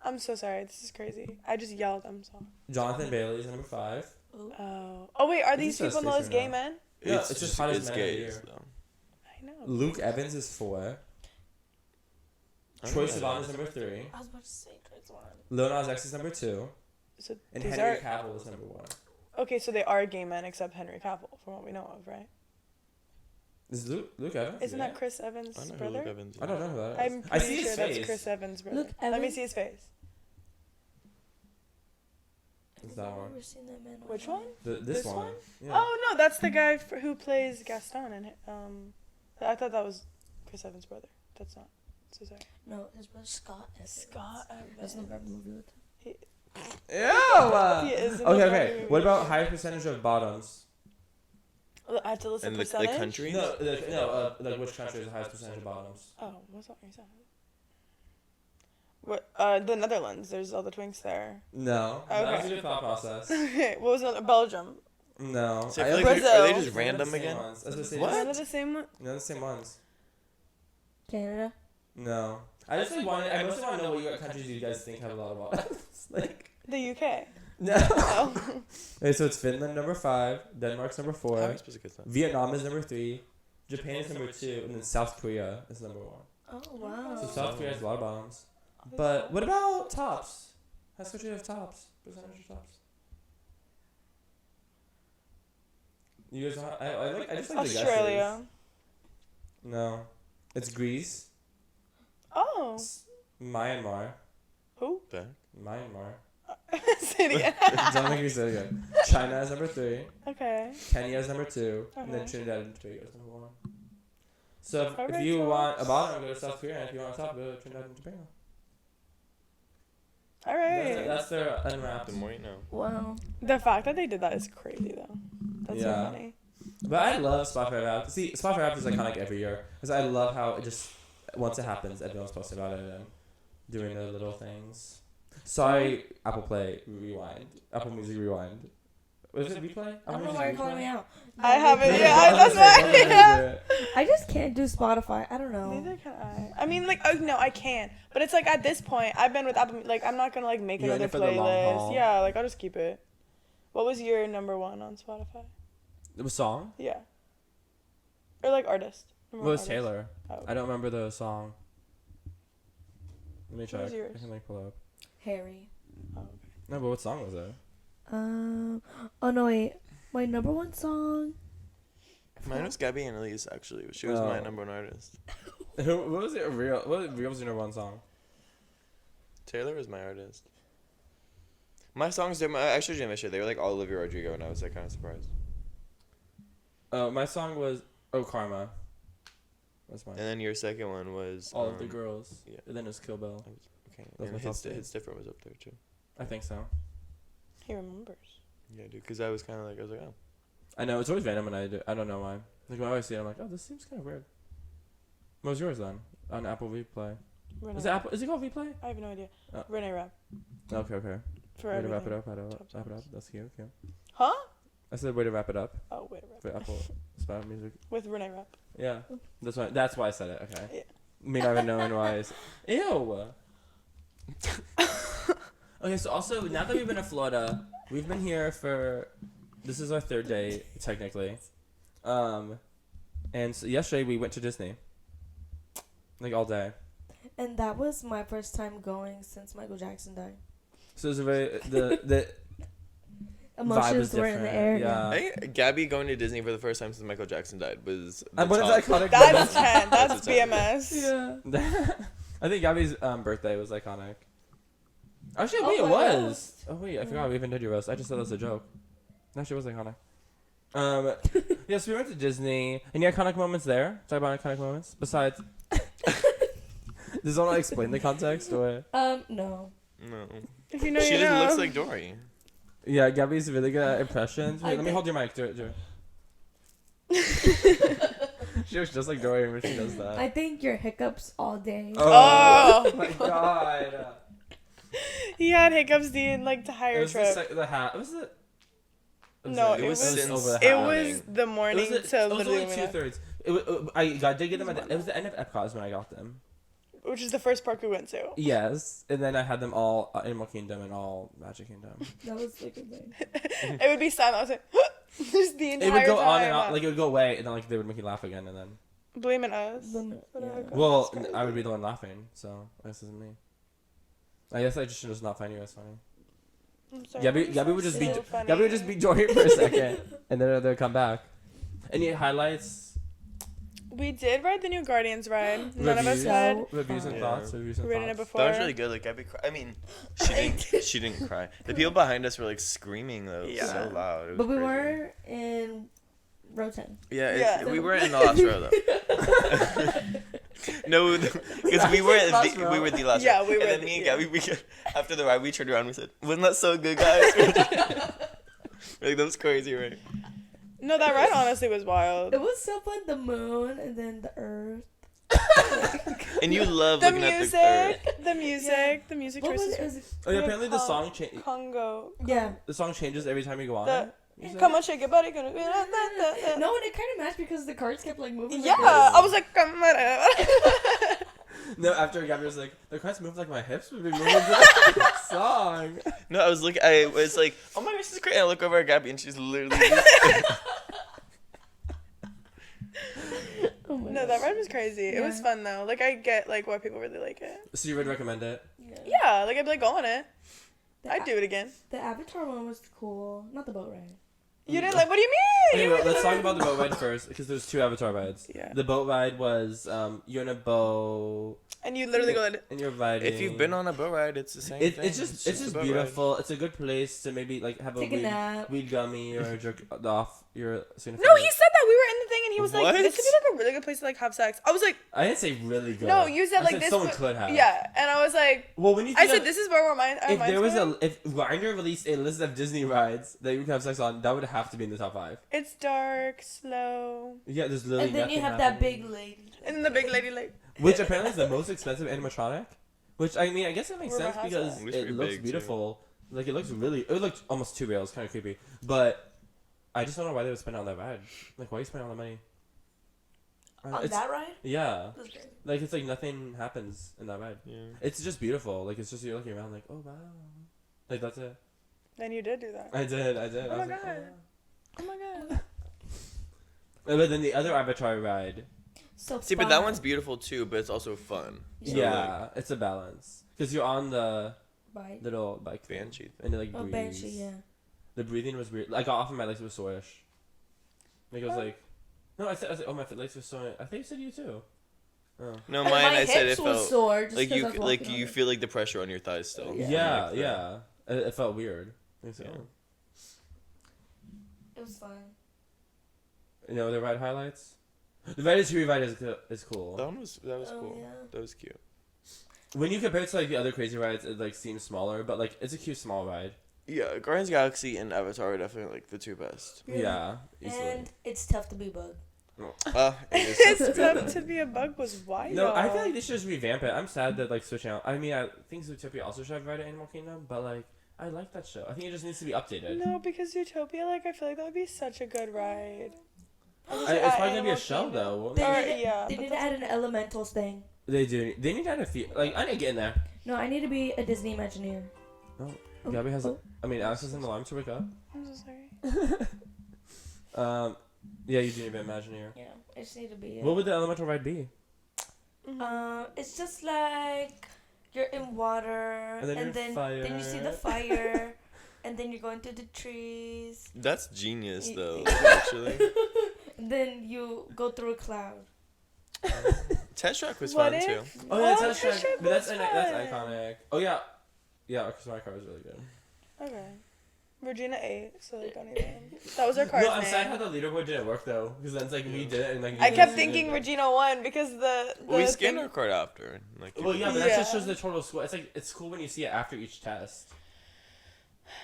I'm so sorry. This is crazy. I just yelled. I'm sorry. Jonathan Bailey is number 5. Oh. Oh, wait. Are He these says people known as Stacey gay now. men? Yeah, it's just hottest it's man of the gays year. though. I know. Luke Evans is 4. I Troy don't know Sivan that. is number 3. I was about to say Troy's one. Lil Nas X is number 2. So And these Henry are... Cavill is number 1. Okay, so they are gay men except Henry Cavill, from what we know of, right? Is Luke Evans? Isn't Yeah. that Chris Evans' I know who brother? Luke Evans is. I don't know who that is. I'm I pretty see sure his that's face. Chris Evans' brother. Luke Let me Evans? see his face. Is that one? I've never seen that man. Which one? This This one? one? Yeah. Oh no, that's the guy who plays Gaston, and I thought that was Chris Evans' brother. That's not. So sorry. No, his brother Scott. Scott That's Evans. the Barbie movie with him. Ew! He is in the Okay, Barbie okay. movie. What about highest percentage of bottoms? I have to listen And to the percentage. country? Like which country has the highest percentage of bottoms? Oh, what's that you said? What? The Netherlands. There's all the twinks there. No. That was a Okay. good thought process. Okay, what was another? Belgium. No. So I feel like Brazil. are they just They're random the same again? ones. That's what I say. What? None of the same one. No, the same ones. Canada. No. I just like wanted. I mostly want to know what countries you guys think have a lot of bottoms. Like. The UK. No. Oh. Okay, so it's Finland number 5, Denmark's number 4, How am I supposed to get that? Vietnam is number 3, Japan is number 2, and then South Korea is number 1. Oh wow. So South Korea has a lot of bottoms. But what about tops? How much do you have tops? Percentage of tops? You guys don't I just like the guesses. Australia. No. It's Greece. Oh. Myanmar. Who? Back. Myanmar. Say it again. Don't make me say it again. China is number 3. Okay. Kenya is number 2. And then Okay. Trinidad and Tobago is number 1. So if Alright, you so- want a bottom, go to South Korea. And if you want a top, go to Trinidad and Tobago. All right. That's their unwrapped. The more you know. Wow. The fact that they did that is crazy, though. That's so Yeah. funny. But I love Spotify Wrapped. See, Spotify Wrapped is iconic every year. Because I love how it just, once it happens, everyone's posting about it and doing their little things. Sorry, Apple Play Rewind. Apple Music Rewind. Was it Replay? I don't know why you're calling me out. I haven't. No, Yeah, no, that's no, no, no, why. no, no, no. I just can't do Spotify. I don't know. Neither can I. I mean, like, oh, no, I can. But it's like at this point, I've been with Apple. Like, I'm not gonna like make You're in another it for the long playlist. haul. Yeah, like I'll just keep it. What was your number 1 on Spotify? It was song? Yeah. Or like artist. Number It was one artist. Taylor. Oh. I don't remember the song. Let me What check. was yours? I can like pull up. Harry. Oh, okay. No, but what song was it? Oh no wait. My number 1 song. Mine was Gabby and Elise, actually. She was my Oh. number 1 artist. What was it? What was your number 1 song? Taylor was my artist. My songs, I actually didn't miss it. They were like all Olivia Rodrigo, and I was like kind of surprised. My song was Karma. That's mine. And then your second one was All of the girls. yeah. And then it was Kill Bill. Okay, That's and my top three. Hits Different was up there too. I think so. He remembers. Yeah, dude, because I was like, oh. I know, it's always random when I do. I don't know why. Like when I always see it, I'm like, oh, this seems kind of weird. What was yours then? On Apple Replay. Renee. Is it Apple? Is it called Replay? I have no idea. Oh. Renee Rapp. Okay, okay. For Way to wrap it everything. up. Top Wrap it up. songs. That's cute. Okay. Huh? I said way to wrap it up Oh, wait, Rapp. for Apple Spotify Music. With Renee Rapp. Yeah, that's why I said it. Okay. Yeah. Me not even knowing why. Ew. Okay, so also now that we've been to Florida, we've been here for. This is our 3rd day technically, and so yesterday we went to Disney. Like all day. And that was my first time going since Michael Jackson died. So it was a very the Emotions were in the air. Yeah. I think Gabby going to Disney for the first time since Michael Jackson died was. And what is top. iconic? That's 10. That's That's a 10. BMS. Yeah. I think Gabby's birthday was iconic. Actually, Oh, wait, it my was. roast. Oh wait, I forgot we even did your roast. I just thought that was a joke. Actually, it was iconic. Yeah, so we went to Disney. Any iconic moments there? Talk about iconic moments besides. Does someone explain the context or? No. No. If you know, She you just know. looks like Dory. Yeah, Gabby's really good at impressions. Wait, I let me think- hold your mic. Do it. She looks just like Dory when she does that. I think your hiccups all day. Oh. my god. He had hiccups the It entire was trip. the hat. Was it? No, it was since over the It hat. was the It morning was, to it was literally only when I- 2/3. I did get them it was the end of Epcot when I got them. which is the first park we went to. Yes, and then I had them all Animal Kingdom and all Magic Kingdom. That was like a thing. It would be silent. I was like, just the entire It would go time. on and on, like it would go away, and then like they would make me laugh again, and then. Blaming us. Yeah. Well, That's crazy. I would be the one laughing, so this isn't me. I guess I just should just not find you as funny. I'm sorry. Gabby would just be So funny. Gabby would just be Dory for a second, and then they'll come back. Any highlights? We did ride the new Guardians ride. None of us Reviews? had Reviews and Yeah. thoughts. Reviews and ridden it thoughts. before. That was really good. Like Gabby, I mean, she didn't cry. The people behind us were like screaming though, Yeah. so loud. It was But we crazy. were in row 10. Yeah, Yeah. we weren't in the last row though. No, because we were Last we row. were the last Yeah, row. we were And then the- me and yeah. Gabby, after the ride, we turned around and we said, "Wasn't that so good, guys?" Like that was crazy, right? No, that ride honestly was wild. It was so fun. The moon and then the earth. And you love The looking at the earth. music, the music What was choices. it? It was, Oh yeah, apparently the song Congo. yeah. the song changes every time you go on The- it. You said? Come on, shake your body. Gonna... No, and it kind of matched because the cards kept like moving. Yeah, like this. I was like, come on. No, after Gabby was like, the cards move like my hips would be moving to the song. No, I was like, oh my gosh, this is great. And I look over at Gabby and she's literally just, Oh my No, that ride was crazy. It was Yeah. fun though. Like I get like why people really like it. So you would recommend it? Yeah, like I'd be like go on it. The I'd do it again. The Avatar one was cool. Not the boat ride. You didn't like? What do you mean? Anyway, let's talk about the boat ride first because there's two Avatar rides. Yeah. The boat ride was you're in a boat And you literally go like, and you're riding. if you've been on a boat ride, it's the same thing. It's just a boat ride. beautiful. It's a good place to maybe like have Take a nap. weed gummy or jerk off your significant no, he said that we were in the thing and he was like, What? this could be like a really good place to like have sex. I was like, I didn't say really good. no, you said I like this. someone would- could have. Yeah, and I was like, Well, when you I think said of- this is where we're mine. if there was if Grindr released a list of Disney rides that you can have sex on, that would have to be in the top 5. It's dark, slow, Yeah, there's literally And then you nothing have that happening. big lady. and then the big lady like. Which apparently is the most expensive animatronic. Which I mean, I guess it makes Rumor sense has because it. Looks it pretty looks big, too. beautiful. Like it looks almost too real. It's kind of creepy. But I just don't know why they would spend on that ride. Like why you spend all the money? On It's- that ride? Yeah, It was great. like it's like nothing happens in that ride. Yeah. It's just beautiful. Like it's just you're looking around like oh wow, like that's it. Then you did do that. I did. Oh I my was like, God. wow. Oh my god. But then the other Avatar ride, So See, but that fun. one's beautiful too, but it's also fun. So, yeah, it's a balance because you're on the Right. little bike thing, Banshee thing. and it like Oh, breathes. Banshee, yeah. The breathing was weird. I got off and my legs were sore-ish. Like it was Oh. like, no, I said oh my legs were sore. I think you said you too. Oh. No, And mine. my I said it hips was felt sore just like 'cause I you was like walking you on it. feel like the pressure on your thighs still. Yeah, Like, yeah. It felt weird. I think so. Yeah. It was fun. You know the ride highlights. The Ratatouille ride is cool. That was Oh, cool. yeah. That was cute. When you compare it to like the other crazy rides, it like seems smaller, but like it's a cute small ride. Yeah, Guardians of the Galaxy and Avatar are definitely like the two best. Yeah, easily. And it's tough to be bug. It is It's tough to tough be to be a bug was wild. No, I feel like they should just revamp it. I'm sad that like switching out. I mean, I think Zootopia also should have ride at Animal Kingdom, but like I like that show. I think it just needs to be updated. No, because Utopia, like I feel like that would be such a good ride. It's probably gonna be a show though. Won't They it? Or- need, yeah, they but need to add an elementals thing. They do. They need to add a few. Like I need to get in there. No, I need to be a Disney Imagineer. Oh, Gabby has. I mean, Alex has an alarm to wake up. I'm so sorry. Yeah, you do need to be an Imagineer. Yeah, I just need to be. What would the elemental ride be? It's just like you're in water, And then you're in then you see the fire. fire, and then you're going through the trees. That's genius, Y- though. y- Actually, And then you go through a cloud. Test Track was What fun if- too. Oh yeah, Oh, that's Test track. Track But that's was that's fun. iconic. Oh yeah, yeah. Because my car was really good. Okay. Regina 8, so like don't even. That was her card's No, I'm name. sad how the leaderboard didn't work though, because then it's like we did it and like. I you kept guys thinking did it. Regina won because the Well, we thing- scanned our card after. Like, Well, yeah, but that Yeah. just shows the total score. It's like it's cool when you see it after each test.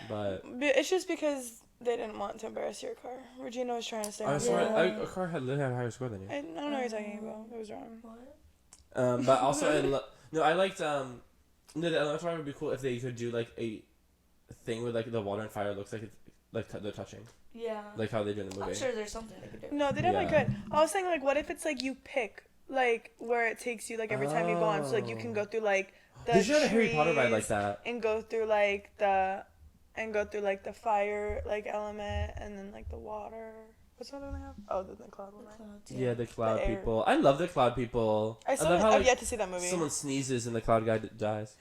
But It's just because they didn't want to embarrass your car. Regina was trying to stay I on swear, Yeah. a car had literally had a higher score than you. I don't know what you're talking about. It was wrong. What? But also I liked no, the elemental would be cool if they could do like a thing where like the water and fire looks like it's like they're touching, Yeah. like how they do in the movie. I'm sure there's something they could do. No, they definitely Yeah. could. I was saying like, what if it's like you pick like where it takes you like every time you go on, so like you can go through like the They should have a Harry Potter ride like trees that. and go through like the fire like element and then like the water. What's that one I have? Oh, the cloud one. Right? Clouds, Yeah, the cloud The air. people. I love the cloud people. I love how I've like, yet to see that movie. someone sneezes and the cloud guy dies.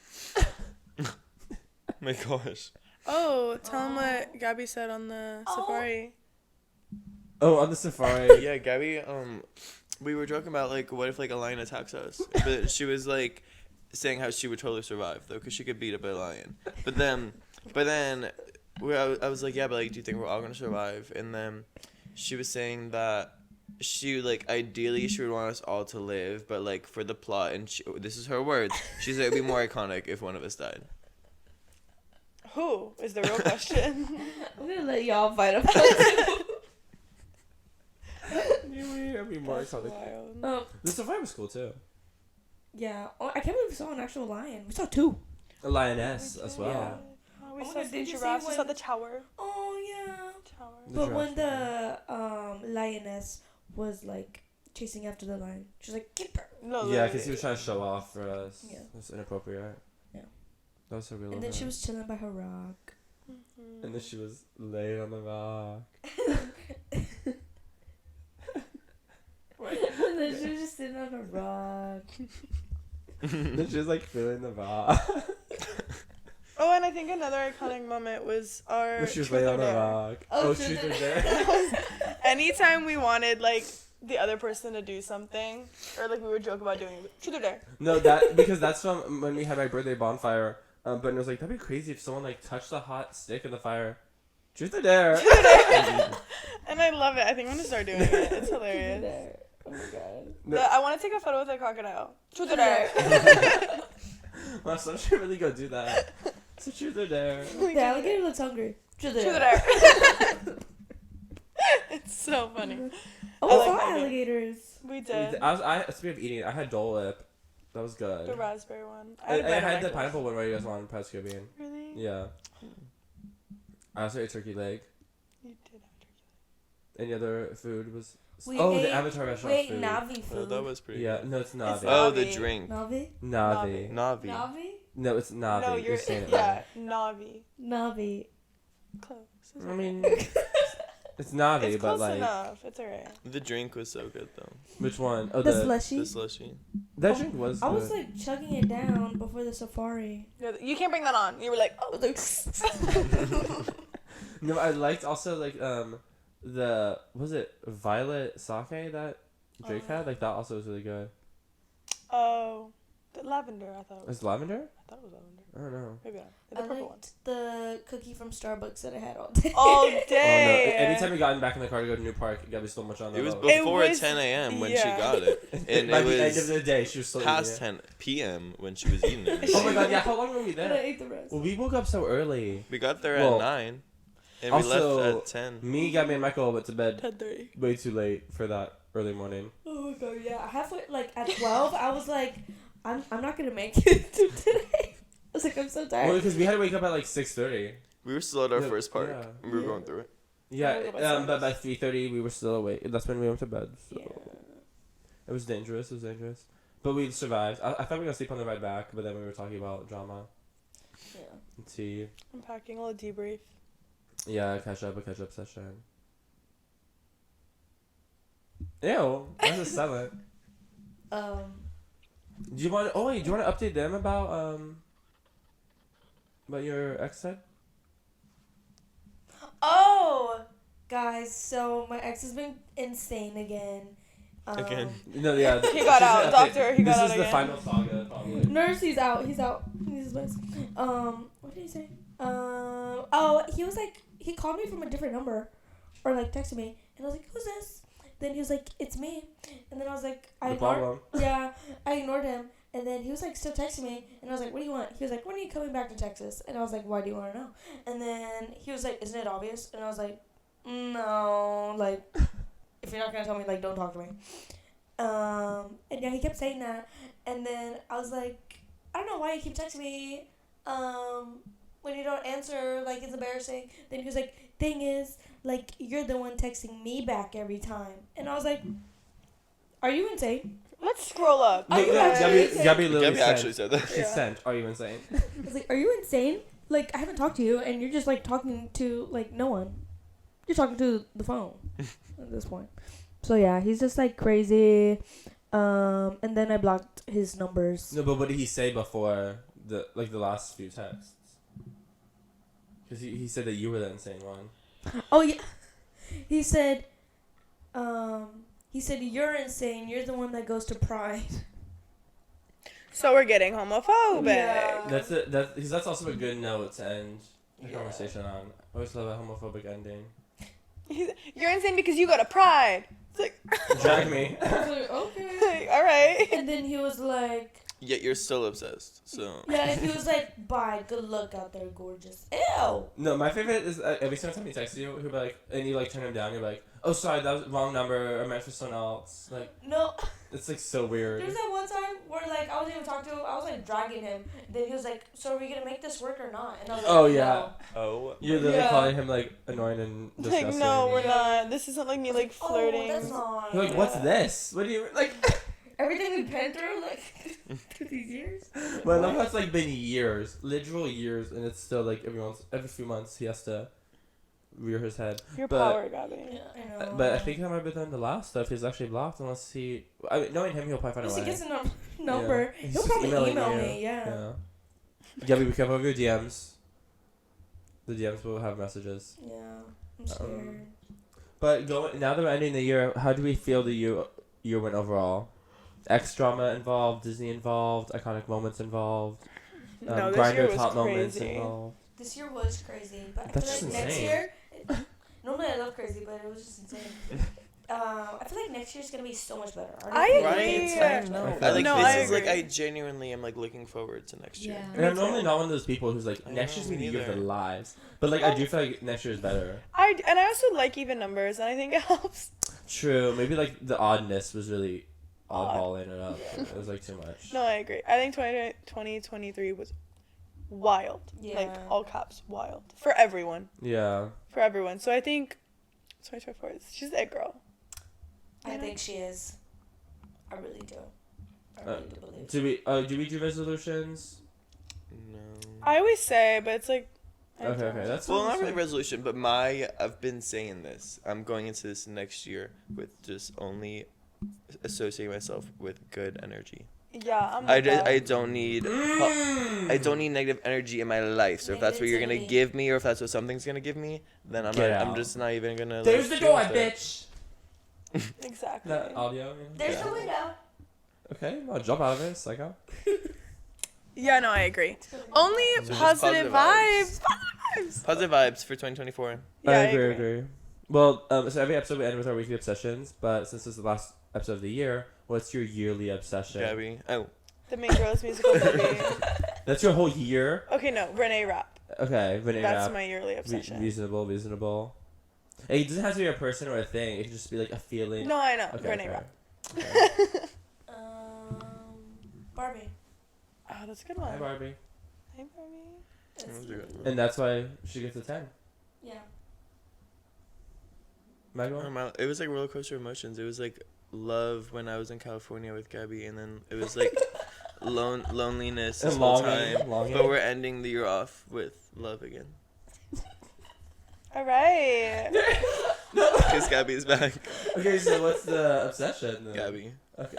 my gosh. Oh, tell them what Gabby said on the safari. Oh, on the safari. Yeah, Gabby. We were joking about like, what if like a lion attacks us? But she was like, saying how she would totally survive though, cause she could beat up a lion. But then, I was like, yeah, but like, do you think we're all gonna survive? And then, she was saying that she like ideally she would want us all to live, but like for the plot, and this is her words. She said it'd be more iconic if one of us died. Who is the real question? I'm gonna let y'all fight about it. That'd be more That's iconic. wild. The safari was cool too. Yeah. Oh, I can't believe we saw an actual lion. We saw two. A lioness as well. Yeah. Oh, we Oh my saw God, some did you see giraffes. We saw when- the tower. Oh yeah. Tower. The But when giraffe. the lioness was like chasing after the lion, she was like, "Get her!" No, Yeah, literally. because he was trying to show off for us. Yeah. That's inappropriate. Yeah. That was so real. And of then she her. was chilling by her rock. Mhm. And then she was laying on the rock. And then she was just sitting on a rock. Then she was like feeling the rock. Oh, and I think another iconic moment was our. When she was Truth laying or on the Dare. rock. Oh, Truth or Truth or Dare. Anytime we wanted like the other person to do something, or like we would joke about doing truth or dare. No, that because that's from when we had my birthday bonfire. But it was like that'd be crazy if someone like touched the hot stick in the fire. Truth or Dare. And I love it. I think I'm gonna start doing it. It's hilarious. There. Oh my god. No. I want to take a photo with a crocodile. Truth or dare. Well, someone should really go do that. So Truth or Dare. The alligator looks hungry. Truth or Truth or dare. dare. It's so funny. Oh, I we like saw that. alligators. We did. Speaking of eating, I had Dole Whip. That was good. The raspberry one. I had the banana pineapple one where you guys wanted in Pirates of the Caribbean. Really? Yeah. I also ate turkey leg. You did have turkey. Any other food was... We the ate- Avatar restaurant Wait, food. Navi Oh, food. that was pretty. Yeah, no, it's Navi. Oh, the Navi. drink. Navi? Navi. Navi. Navi? No, it's Navi. No, You're saying it yeah, Navi. Navi. Close. wrong. I mean, it's Navi, It's but close like... enough. It's alright. The drink was so good though. Which one? Oh, The the... slushy? The slushy. That drink was I was good. like chugging it down before the safari. You can't bring that on. You were like, oh, No, I liked also like the was it violet sake that Drake had? Like that also was really good. oh, the lavender. I thought it was. Was it lavender? I thought it was lavender. I don't know. Maybe not. The I purple one. liked the cookie from Starbucks that I had all day. All Oh no! day. Anytime we got back in the car to go to New Park, Gabby stole much on the It was road. before was- 10 a.m. when she yeah. got it, and By it the end of was the day, she was still past eating it. 10 p.m. when she was eating it. Oh my god! Yeah, how long were we And I there? ate the rest. Well, we woke up so early. We got there Well, at 9, and we also, left at 10. Me, Gabby, and Michael went to bed 10:30. way too late for that early morning. Oh my god, yeah. Halfway, like at 12, I was like, I'm not gonna make it through today. I was like, I'm so Well, tired. because we had to wake up at like 6:30. We were still at our Yeah, first park. yeah. We were Yeah. going through it. Yeah, woke up at but by 3:30 we were still awake. That's when we went to bed. So. Yeah. It was dangerous. It was dangerous. But we survived. I thought we were gonna sleep on the ride back, but then we were talking about drama Yeah. and tea. I'm packing a little debrief. Yeah, a catch up session. Ew, that's a seven. Do you want? Oh wait, do you want to update them about your ex said? Guys, so my ex has been insane again. Again. No, yeah. He got out, okay, doctor, he got this out is the again. final saga, probably. Nurse, he's out. He's out. He's his best. What did he say? Oh, he was like, he called me from a different number, or like texted me, and I was like, who's this? Then he was like, it's me, and then I was like, I The ignored. problem. Yeah, I ignored him, and then he was like still texting me, and I was like, what do you want? He was like, when are you coming back to Texas? And I was like, why do you want to know? And then he was like, isn't it obvious? And I was like, no, like, if you're not gonna tell me, like, don't talk to me. And yeah, he kept saying that, and then I was like, I don't know why you keep texting me, when you don't answer, like, it's embarrassing. Then he was like, thing is, like, you're the one texting me back every time. And I was like, are you insane? Let's scroll up. Are you No, actually Gabby literally Gabby said, actually said that. she Yeah. sent, are you insane? I was like, are you insane? Like, I haven't talked to you, and you're just, like, talking to, like, no one. You're talking to the phone at this point. So, yeah, he's just, like, crazy. And then I blocked his numbers. No, but what did he say before the last few texts? Because he said that you were the insane one. Oh, yeah. He said, you're insane. You're the one that goes to Pride. So we're getting homophobic. Yeah. That's also a good note to end the Yeah. conversation on. I always love a homophobic ending. You're insane because you go to Pride. It's like, Drag me. I was like, okay. all right. And then he was like, Yet you're still obsessed. So. yeah, and he was like, bye, good luck out there, gorgeous. Ew. No, my favorite is every single time he texts you, he'll be like, and you like turn him down, you're like, oh sorry, that was the wrong number, I meant for someone else. Like, No. it's like so weird. There was that one time where, like, I wasn't even talking to him. I was, like, dragging him. Then he was like, so are we going to make this work or not? And I was like, Oh, yeah. Oh. You're literally Yeah. calling him like annoying and disgusting. Like, no, we're not. This isn't like me, like, flirting. Oh, that's not. You're like, what's this? What do you like? Everything we've been through, like, through these years. Well, I love how it's like been years, literal years, and it's still like every few months he has to rear his head. Your But- power, Gabby. Yeah, I know. But I think that might be done the last stuff. He's actually blocked unless he. I mean, knowing him, he'll probably find a Once he way. gets a number, Yeah. He's he'll just probably emailing email you. me, yeah. Gabby, be careful of your DMs. The DMs will have messages. Yeah, I'm scared. But now that we're ending the year, how do we feel the year went overall? X drama involved, Disney involved, iconic moments involved, No, this Grindr year was top moments crazy. involved. This year was crazy, but I That's feel like just next insane. year. Normally I love crazy, but it was just insane. I feel like next year's gonna be so much better. I feel like Right? agree. it's so I much know. better. I like No, this I is like agree. I genuinely am like looking forward to next year. And I'm normally not one of those people who's like, I next know, year's gonna be me the year of neither. their lives. But like, I do feel like next year is better. I also like even numbers, and I think it helps. True. Maybe like the oddness was really oddballing it up. Yeah. It was like too much. No, I agree. I think 2023 was wild. Like, Yeah. all caps, wild. For everyone. Yeah. For everyone. So I think 2024 she's that girl. I think she is. I really do. I really do believe. Do we do resolutions? No. I always say, but it's like. I Okay, don't. okay, that's Well, not fine. really resolution, but I've been saying this. I'm going into this next year with just only associating myself with good energy. Yeah, I'm I with that. don't need I don't need negative energy in my life. So if that's what you're gonna Negativity. give me, or if that's what something's gonna give me, then I'm Get not, I'm out. just not even gonna. There's like, the deal door, with it. bitch. Exactly. That audio. Yeah. There's the window. Okay, I'll jump out of it, psycho. Yeah, no, I agree. Only So just positive positive vibes. Vibes. Positive vibes for 2024. Yeah, I agree. Well, so every episode we end with our weekly obsessions, but since this is the last episode of the year, what's your yearly obsession? Gabby. Oh. The Mean Girls musical movie. That's your whole year? Okay, no, Renee Rapp. Okay, Renee That's Rapp. my yearly obsession. Reasonable. It doesn't have to be a person or a thing. It can just be like a feeling. No, I know. Okay, Renee okay. Rapp. Okay. Barbie. Oh, that's a good one. Hi, Barbie. Hey, Barbie. That was a good one. And that's why she gets a 10. Yeah. Michael? It was like roller coaster emotions. It was like love when I was in California with Gabby, and then it was like loneliness this And whole longing, time. longing. But we're ending the year off with love again. All right. Because Gabby is back. Okay, so what's the obsession then? Gabby. Okay.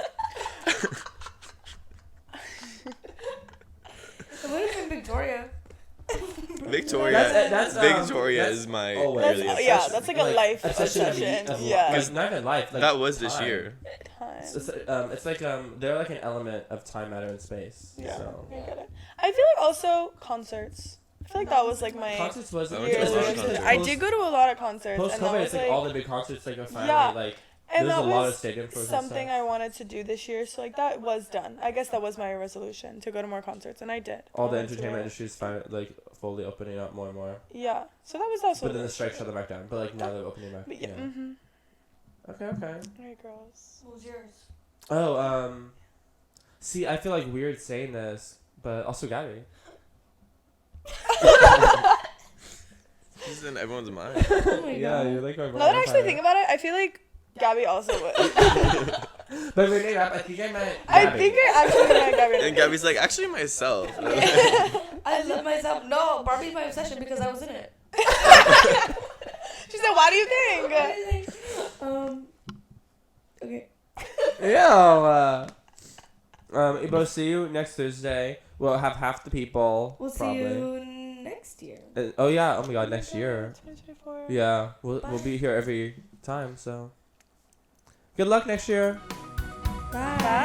It would have been Victoria. Victoria. That's Victoria that's is my always- yearly That's, obsession. yeah, that's like a life obsession. Yeah. Because not even life. Like That was this time. year. Time. It's like they're like an element of time, matter, and space. Yeah. So. I get it. I feel like also concerts. I feel like that was like my Concerts was I yearly went to a lot of obsession. concerts. I did go to a lot of concerts, Post and that COVID, was it's like like all the big concerts like are finally Yeah. like and there's that a lot was of stadium tours and something stuff. I wanted to do this year. So like that was done. I guess that was my resolution to go to more concerts, and I did. all I the went to entertainment it. industry is like fully opening up more and more. Yeah. So that was also. But then the strikes shut them back down. But like now they're opening back. But yeah. Yeah. Mhm. Okay. Alright, girls. What was yours? Oh, see, I feel like weird saying this, but also Gabby. She's in everyone's mind. Oh my Yeah, god. you're like my Now that I actually think about it, I feel like Gabby also would. But wait, I think I meant I Gabby. think I actually met Gabby. And Gabby's like, actually myself. I love myself. No, Barbie's my obsession because I was in it. She said, "Why do you think?" Okay. Yeah. We'll see you next Thursday. We'll have half the people. We'll see probably. you next year. Oh yeah! Oh my God! Next year. 2024. Yeah, we'll be here every time. So. Good luck next year. Bye. Bye.